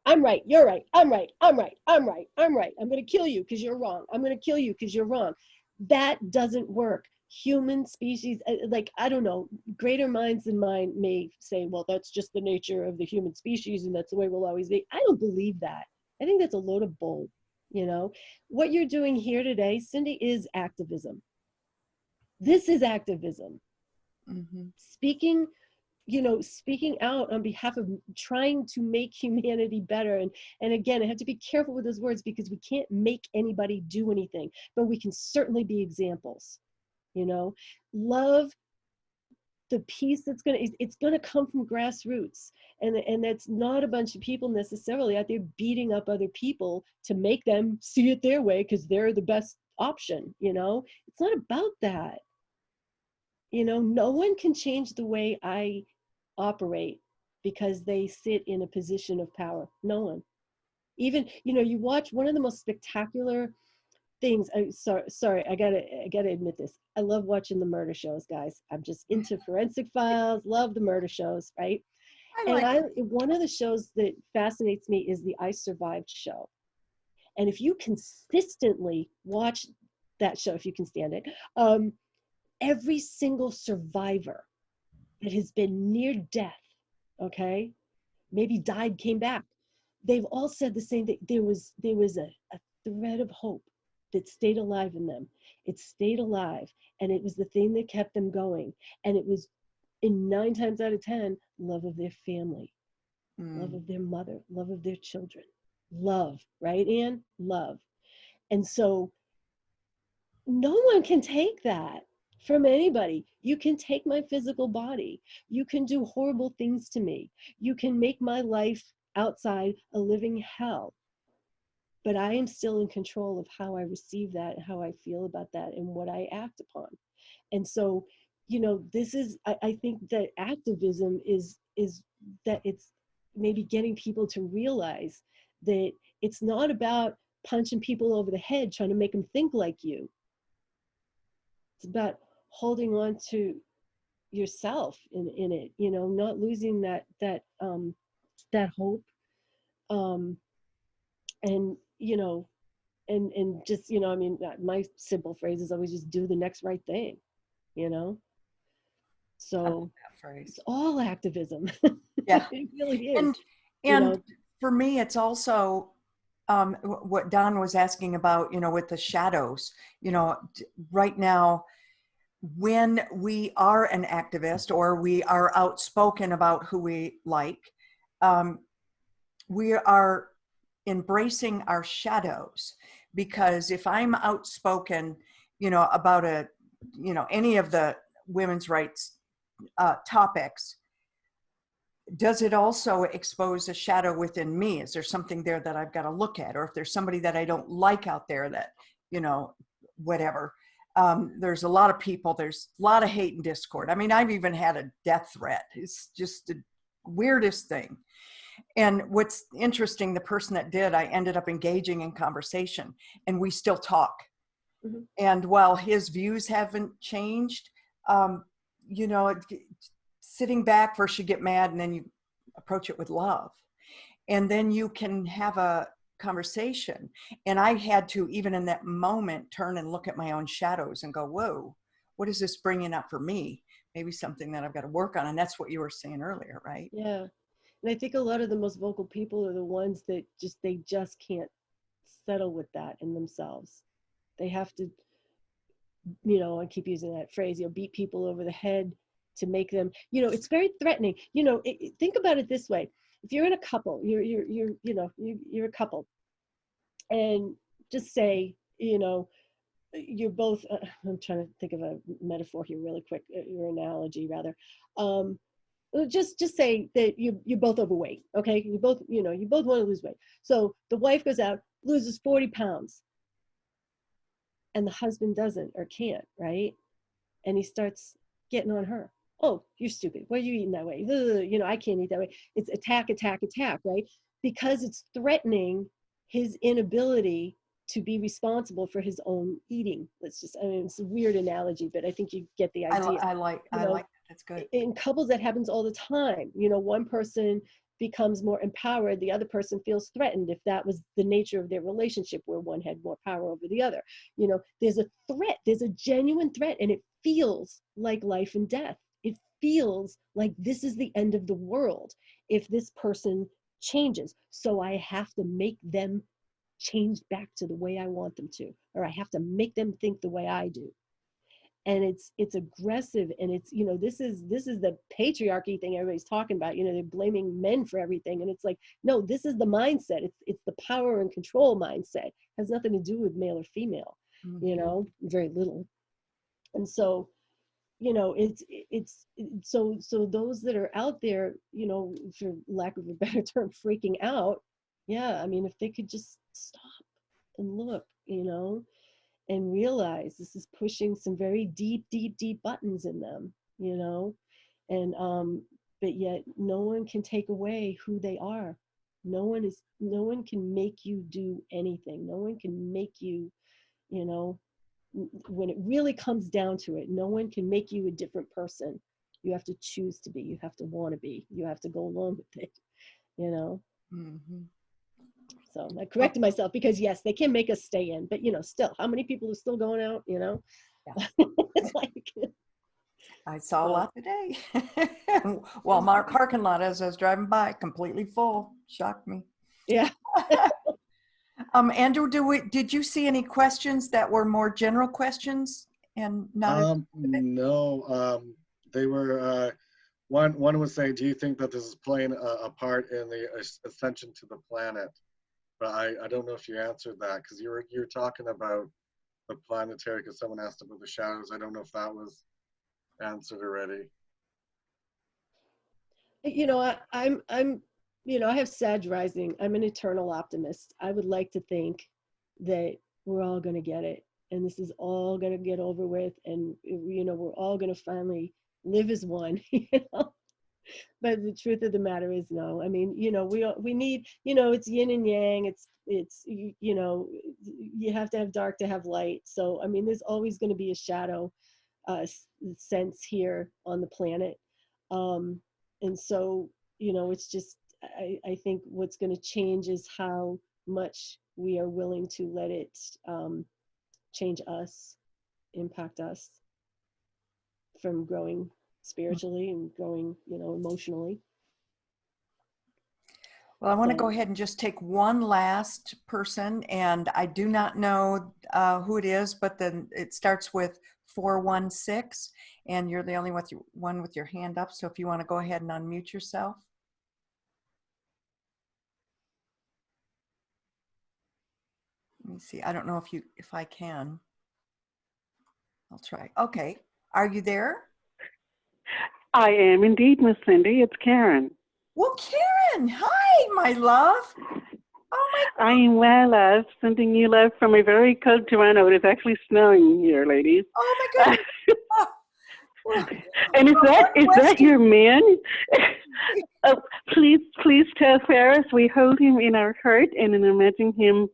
I'm right, you're right, I'm right, I'm right, I'm right, I'm right. I'm going to kill you because you're wrong. I'm going to kill you because you're wrong. That doesn't work. Human species, like, I don't know, greater minds than mine may say, well, that's just the nature of the human species and that's the way we'll always be. I don't believe that. I think that's a load of bull. You know, what you're doing here today, Cindy, is activism. This is activism. Mm-hmm. Speaking out on behalf of trying to make humanity better. And again, I have to be careful with those words, because we can't make anybody do anything, but we can certainly be examples. You know, love the peace it's going to come from grassroots, and that's not a bunch of people necessarily out there beating up other people to make them see it their way because they're the best option. You know, it's not about that. You know, no one can change the way I operate because they sit in a position of power. No one. Even, you know, you watch one of the most spectacular things. Sorry, I gotta admit this. I love watching the murder shows, guys. I'm just into forensic files, love the murder shows, right? One of the shows that fascinates me is the I Survived show. And if you consistently watch that show, if you can stand it, every single survivor that has been near death, okay, maybe died, came back, they've all said the same thing. There was a thread of hope that stayed alive in them. It stayed alive, and it was the thing that kept them going. And it was And 9 times out of 10, love of their family, love Mm. of their mother, love of their children, love, right, Anne? Love. And so no one can take that from anybody. You can take my physical body. You can do horrible things to me. You can make my life outside a living hell. But I am still in control of how I receive that, how I feel about that, and what I act upon. And so, you know, this is, I think that activism is that it's maybe getting people to realize that it's not about punching people over the head, trying to make them think like you. It's about holding on to yourself in it, you know, not losing that hope. And, you know, and just, you know, I mean, my simple phrase is always just do the next right thing, you know? I like So that phrase. it's all activism. Yeah. It really is. And You know? for me, it's also what Don was asking about, you know, with the shadows, you know, right now, when we are an activist or we are outspoken about who we like, we are embracing our shadows. Because if I'm outspoken, you know, about you know, any of the women's rights topics, does it also expose a shadow within me? Is there something there that I've got to look at? Or if there's somebody that I don't like out there that, you know, whatever. There's a lot of people, there's a lot of hate and discord. I mean, I've even had a death threat. It's just the weirdest thing. And what's interesting, the person that did, I ended up engaging in conversation and we still talk. Mm-hmm. And while his views haven't changed, you know, sitting back, first you get mad and then you approach it with love. And then you can have a conversation. And I had to, even in that moment, turn and look at my own shadows and go, whoa, what is this bringing up for me? Maybe something that I've got to work on. And that's what you were saying earlier, right? Yeah. And I think a lot of the most vocal people are the ones that they just can't settle with that in themselves. They have to, you know, I keep using that phrase, you know, beat people over the head to make them, you know, it's very threatening. You know, think about it this way. If you're in a couple, you're a couple, and just say, you know, you're both, I'm trying to think of a metaphor here really quick, your analogy rather. Just say that you're both overweight, okay? You both want to lose weight. So the wife goes out, loses 40 pounds, and the husband doesn't or can't, right? And he starts getting on her. Oh, you're stupid. Why are you eating that way? You know, I can't eat that way. It's attack, attack, attack, right? Because it's threatening his inability to be responsible for his own eating. I mean, it's a weird analogy, but I think you get the idea. I like that's good. In couples, that happens all the time. You know, one person becomes more empowered, the other person feels threatened if that was the nature of their relationship where one had more power over the other. You know, there's a threat, there's a genuine threat, and it feels like life and death. It feels like this is the end of the world if this person changes. So I have to make them change back to the way I want them to, or I have to make them think the way I do. And it's aggressive, and it's, you know, this is the patriarchy thing everybody's talking about. You know, they're blaming men for everything, and it's like, no, this is the mindset. It's the power and control mindset. It has nothing to do with male or female. Mm-hmm. You know, very little. And so, you know, so those that are out there, you know, for lack of a better term, freaking out. Yeah, I mean, if they could just stop and look, you know, and realize this is pushing some very deep buttons in them, you know, and but yet no one can take away who they are. No one can make you do anything. No one can make you, you know, when it really comes down to it, no one can make you a different person. You have to choose to be. You have to want to be. You have to go along with it, you know. Mm-hmm. So I corrected myself, because yes, they can make us stay in, but you know, still, how many people are still going out, you know? Yeah. It's like, I saw a lot today. Walmart parking lot as I was driving by, completely full. Shocked me. Yeah. Andrew, did you see any questions that were more general questions and not? No, they were one was saying, do you think that this is playing a part in the ascension to the planet? But I don't know if you answered that, because you were talking about the planetary, because someone asked about the shadows. I don't know if that was answered already. You know, I'm you know, I have Sag rising. I'm an eternal optimist. I would like to think that we're all going to get it, and this is all going to get over with, and you know, we're all going to finally live as one. You know, but the truth of the matter is, no. I mean, you know, we need, you know, it's yin and yang. It's you know, you have to have dark to have light. So I mean, there's always going to be a shadow sense here on the planet. And so, you know, it's just, I think what's going to change is how much we are willing to let it change us, impact us from growing spiritually and growing, you know, emotionally. Well, I want to go ahead and just take one last person, and I do not know who it is, but then it starts with 416, and you're the only one with your hand up. So if you want to go ahead and unmute yourself. Let me see. I don't know if I can. I'll try. Okay. Are you there? I am indeed, Miss Cindy. It's Karen. Well, Karen, hi, my love. Oh my God. I am well, love. Sending you love from a very cold Toronto. It is actually snowing here, ladies. Oh my goodness. And is that your man? Oh, please tell Ferris we hold him in our heart and imagine him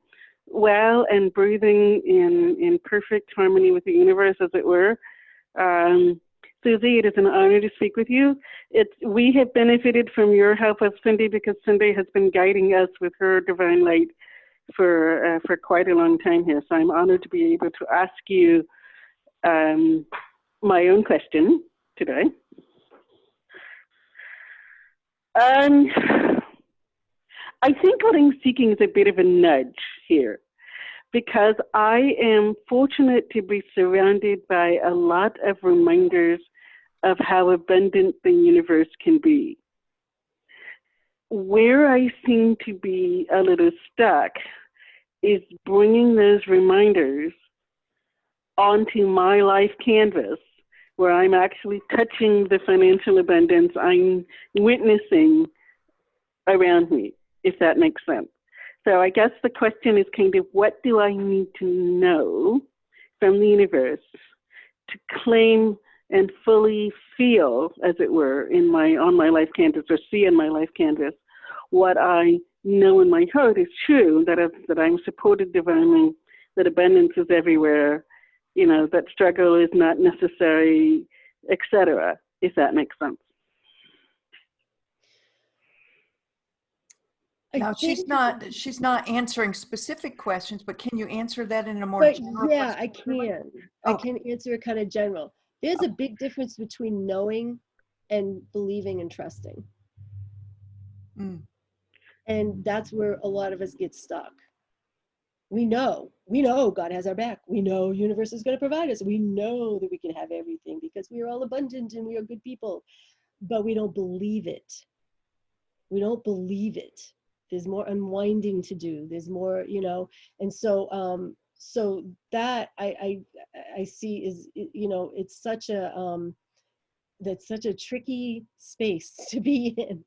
well and breathing in perfect harmony with the universe, as it were. Suzie, it is an honor to speak with you. We have benefited from your help with Cindy, because Cindy has been guiding us with her divine light for quite a long time here. So I'm honored to be able to ask you my own question today. I think what I'm seeking is a bit of a nudge here, because I am fortunate to be surrounded by a lot of reminders of how abundant the universe can be. Where I seem to be a little stuck is bringing those reminders onto my life canvas, where I'm actually touching the financial abundance I'm witnessing around me, if that makes sense. So I guess the question is kind of, what do I need to know from the universe to claim and fully feel, as it were, on my life canvas, or see in my life canvas, what I know in my heart is true, that I'm supported divinely, that abundance is everywhere, you know, that struggle is not necessary, etc., if that makes sense. Now she's not answering specific questions, but can you answer that in a more general? Yeah, I can. I can answer it kind of general. There's a big difference between knowing and believing and trusting. And that's where a lot of us get stuck. We know God has our back. We know universe is going to provide us. We know that we can have everything because we are all abundant and we are good people, but we don't believe it. We don't believe it. There's more unwinding to do. There's more, you know, and so, so that I see is, you know, it's such a, that's such a tricky space to be in,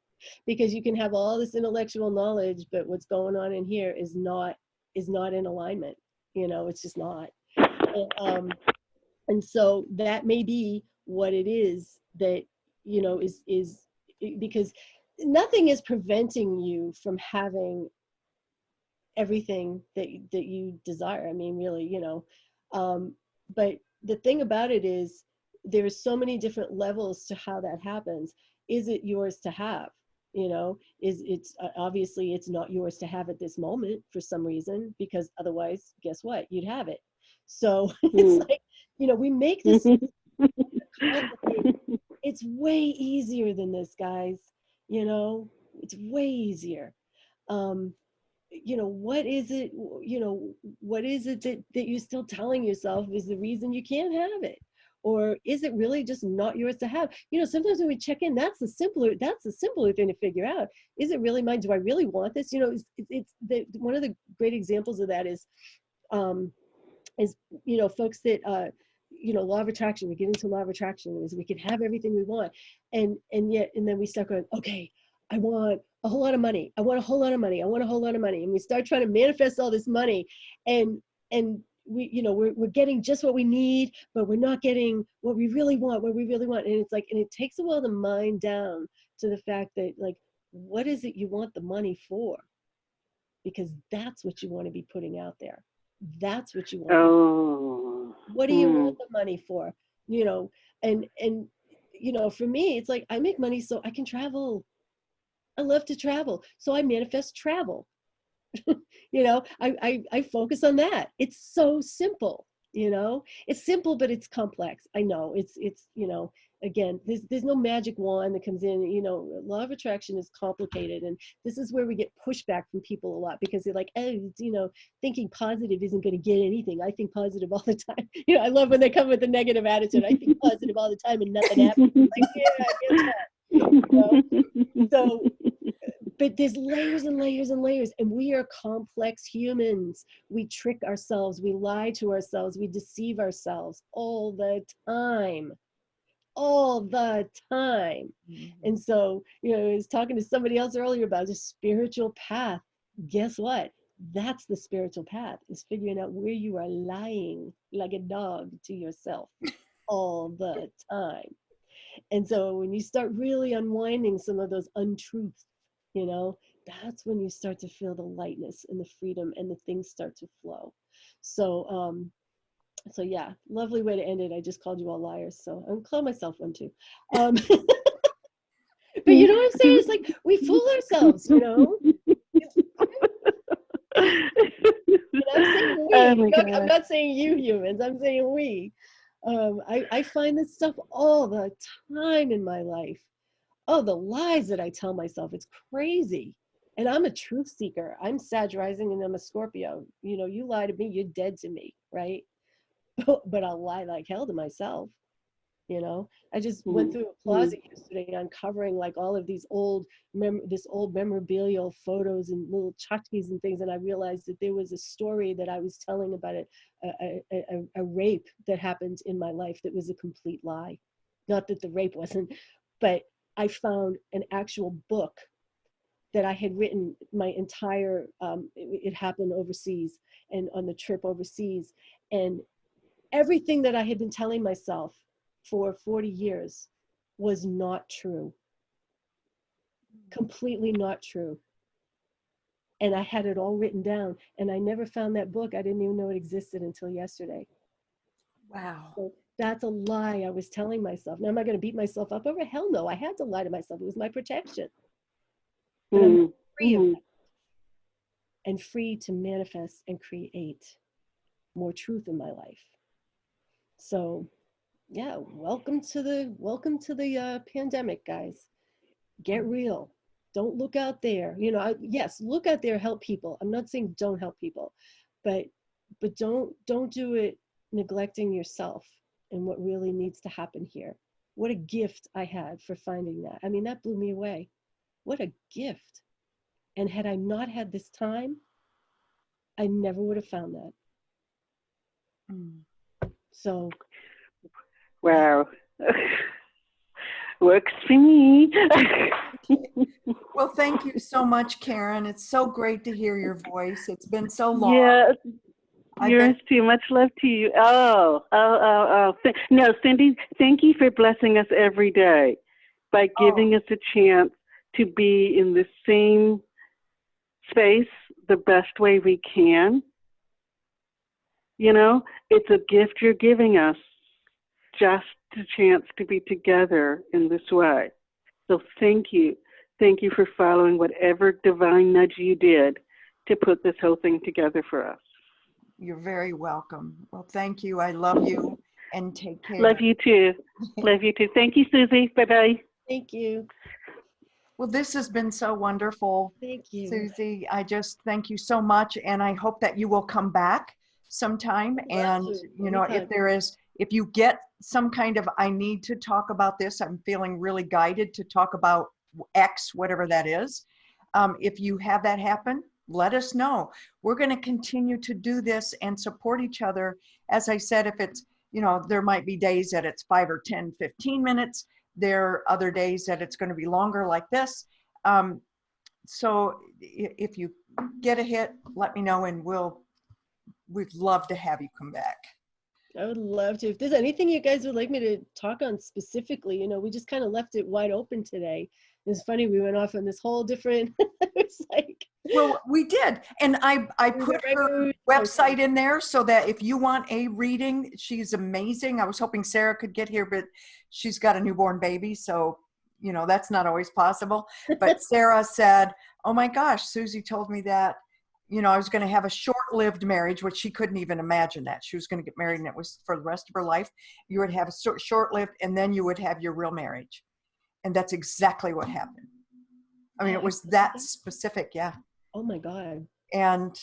because you can have all this intellectual knowledge, but what's going on in here is not in alignment. You know, it's just not. And so that may be what it is that, you know, is because nothing is preventing you from having everything that you desire. I mean, really, you know, but the thing about it is there's so many different levels to how that happens. Is it yours to have? You know, it's obviously it's not yours to have at this moment for some reason, because otherwise, guess what? You'd have it. So it's like, you know, we make this complicated. It's way easier than this, guys. You know, it's way easier. You know, what is it, you know, what is it that you're still telling yourself is the reason you can't have it? Or is it really just not yours to have? You know, sometimes when we check in, that's the simpler thing to figure out. Is it really mine? Do I really want this? You know, one of the great examples of that is, you know, folks that, you know, law of attraction, we get into law of attraction, is we can have everything we want. And then we start going, okay, I want a whole lot of money. I want a whole lot of money. I want a whole lot of money. And we start trying to manifest all this money, and we, you know, we're getting just what we need, but we're not getting what we really want, And it's like, and it takes a while to mind down to the fact that, like, what is it you want the money for? Because that's what you want to be putting out there. That's what you want. Oh. What do you want the money for? You know, and you know, for me, it's like, I make money so I can travel. I love to travel, so I manifest travel. You know, I focus on that. It's so simple, you know, it's simple, but it's complex. I know it's, you know, again, there's no magic wand that comes in, you know, law of attraction is complicated. And this is where we get pushback from people a lot, because they're like, oh, you know, thinking positive isn't going to get anything. I think positive all the time. You know, I love when they come with a negative attitude. I think positive all the time and nothing happens. Like, yeah, I get that. You know? So, but there's layers and layers and layers, and we are complex humans. We trick ourselves, we lie to ourselves, we deceive ourselves all the time. And so, you know, I was talking to somebody else earlier about the spiritual path. Guess what? That's the spiritual path, is figuring out where you are lying like a dog to yourself all the time. And so when you start really unwinding some of those untruths, you know, that's when you start to feel the lightness and the freedom, and the things start to flow. So, so yeah, lovely way to end it. I just called you all liars, so I'm calling myself one too. But you know what I'm saying? It's like, we fool ourselves, you know. I'm saying we. I'm not saying you humans. I'm saying we. I find this stuff all the time in my life. Oh, the lies that I tell myself, it's crazy. And I'm a truth seeker. I'm Sag rising and I'm a Scorpio. You know, you lie to me, you're dead to me, right? But I'll lie like hell to myself. You know, I just went through a closet yesterday, uncovering like all of these old memorabilia photos and little tchotchkes and things, and I realized that there was a story that I was telling about a rape that happened in my life that was a complete lie. Not that the rape wasn't, but I found an actual book that I had written my entire, it happened overseas and on the trip overseas, and everything that I had been telling myself for 40 years was not true. Completely not true. And I had it all written down, and I never found that book. I didn't even know it existed until yesterday. Wow. So that's a lie I was telling myself. Now, am I going to beat myself up over? Hell no. I had to lie to myself. It was my protection. But I'm free of that, and free to manifest and create more truth in my life. So yeah, welcome to the pandemic, guys. Get real. Don't look out there. You know, yes, look out there, help people. I'm not saying don't help people, but don't do it neglecting yourself and what really needs to happen here. What a gift I had for finding that. I mean, that blew me away. What a gift. And had I not had this time, I never would have found that. So. Wow. Works for me. Well, thank you so much, Karen. It's so great to hear your voice. It's been so long. Yes. Yours too. Much love to you. No, Cindy, thank you for blessing us every day by giving us a chance to be in the same space the best way we can. You know, it's a gift you're giving us, just a chance to be together in this way. So thank you. Thank you for following whatever divine nudge you did to put this whole thing together for us. You're very welcome. Well, thank you. I love you, and take care. Love you too. Love you too. Thank you, Susie. Bye-bye. Thank you. Well, this has been so wonderful. Thank you, Susie. I just thank you so much, and I hope that you will come back sometime. And you know, if there is if you get some kind of, I need to talk about this, I'm feeling really guided to talk about X, whatever that is. If you have that happen, let us know. We're going to continue to do this and support each other. As I said, if it's, you know, there might be days that it's 5 or 10, 15 minutes. There are other days that it's going to be longer like this. So if you get a hit, let me know, and we'd love to have you come back. I would love to. If there's anything you guys would like me to talk on specifically, you know, we just kind of left it wide open today. It's funny, we went off on this whole different, it's like. Well, we did. And I put her website in there so that if you want a reading, she's amazing. I was hoping Sarah could get here, but she's got a newborn baby. So, you know, that's not always possible. But Sarah said, oh my gosh, Suzie told me that, you know, I was going to have a short-lived marriage, which she couldn't even imagine that. She was going to get married and it was for the rest of her life. You would have a short-lived and then you would have your real marriage. And that's exactly what happened. I mean, it was that specific. Yeah. Oh my God. And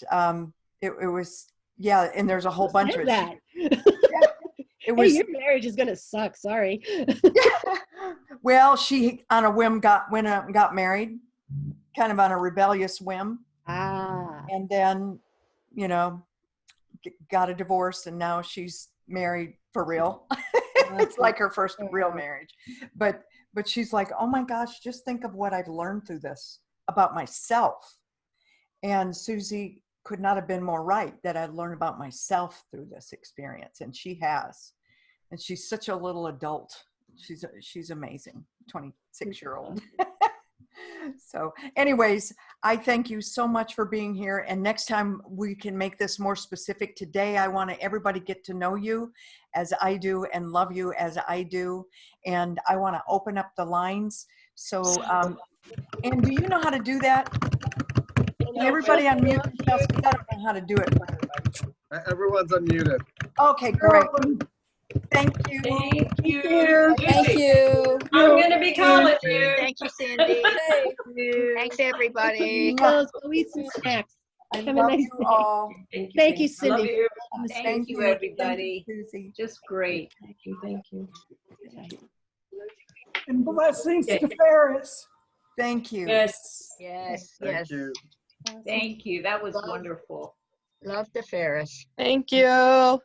it was, yeah. And there's a whole bunch of that. Yeah, it was, hey, your marriage is going to suck. Sorry. Well, she on a whim went out and got married, kind of on a rebellious whim. And then, you know, got a divorce, and now she's married for real. It's like her first real marriage. But she's like, oh my gosh, just think of what I've learned through this about myself. And Suzie could not have been more right that I'd learned about myself through this experience. And she has. And she's such a little adult. She's amazing, 26-year-old. So anyways, I thank you so much for being here. And next time we can make this more specific. Today, I want everybody get to know you as I do and love you as I do. And I want to open up the lines. So, and do you know how to do that? Everybody unmute themselves. I don't know how to do it for everybody. Everyone's unmuted. Okay, great. Thank you. Thank you. Thank you. I'm going to be calling you. Thank you, Cindy. Thanks, everybody. Go eat some snacks. I love you all. Thank you, Cindy. I love you. Thank you, everybody. Suzie. Just great. Thank you. Thank you. And blessings to Ferris. Thank you. Yes. Yes, Thank yes. you. Thank you. That was wonderful. Love the Ferris. Thank you.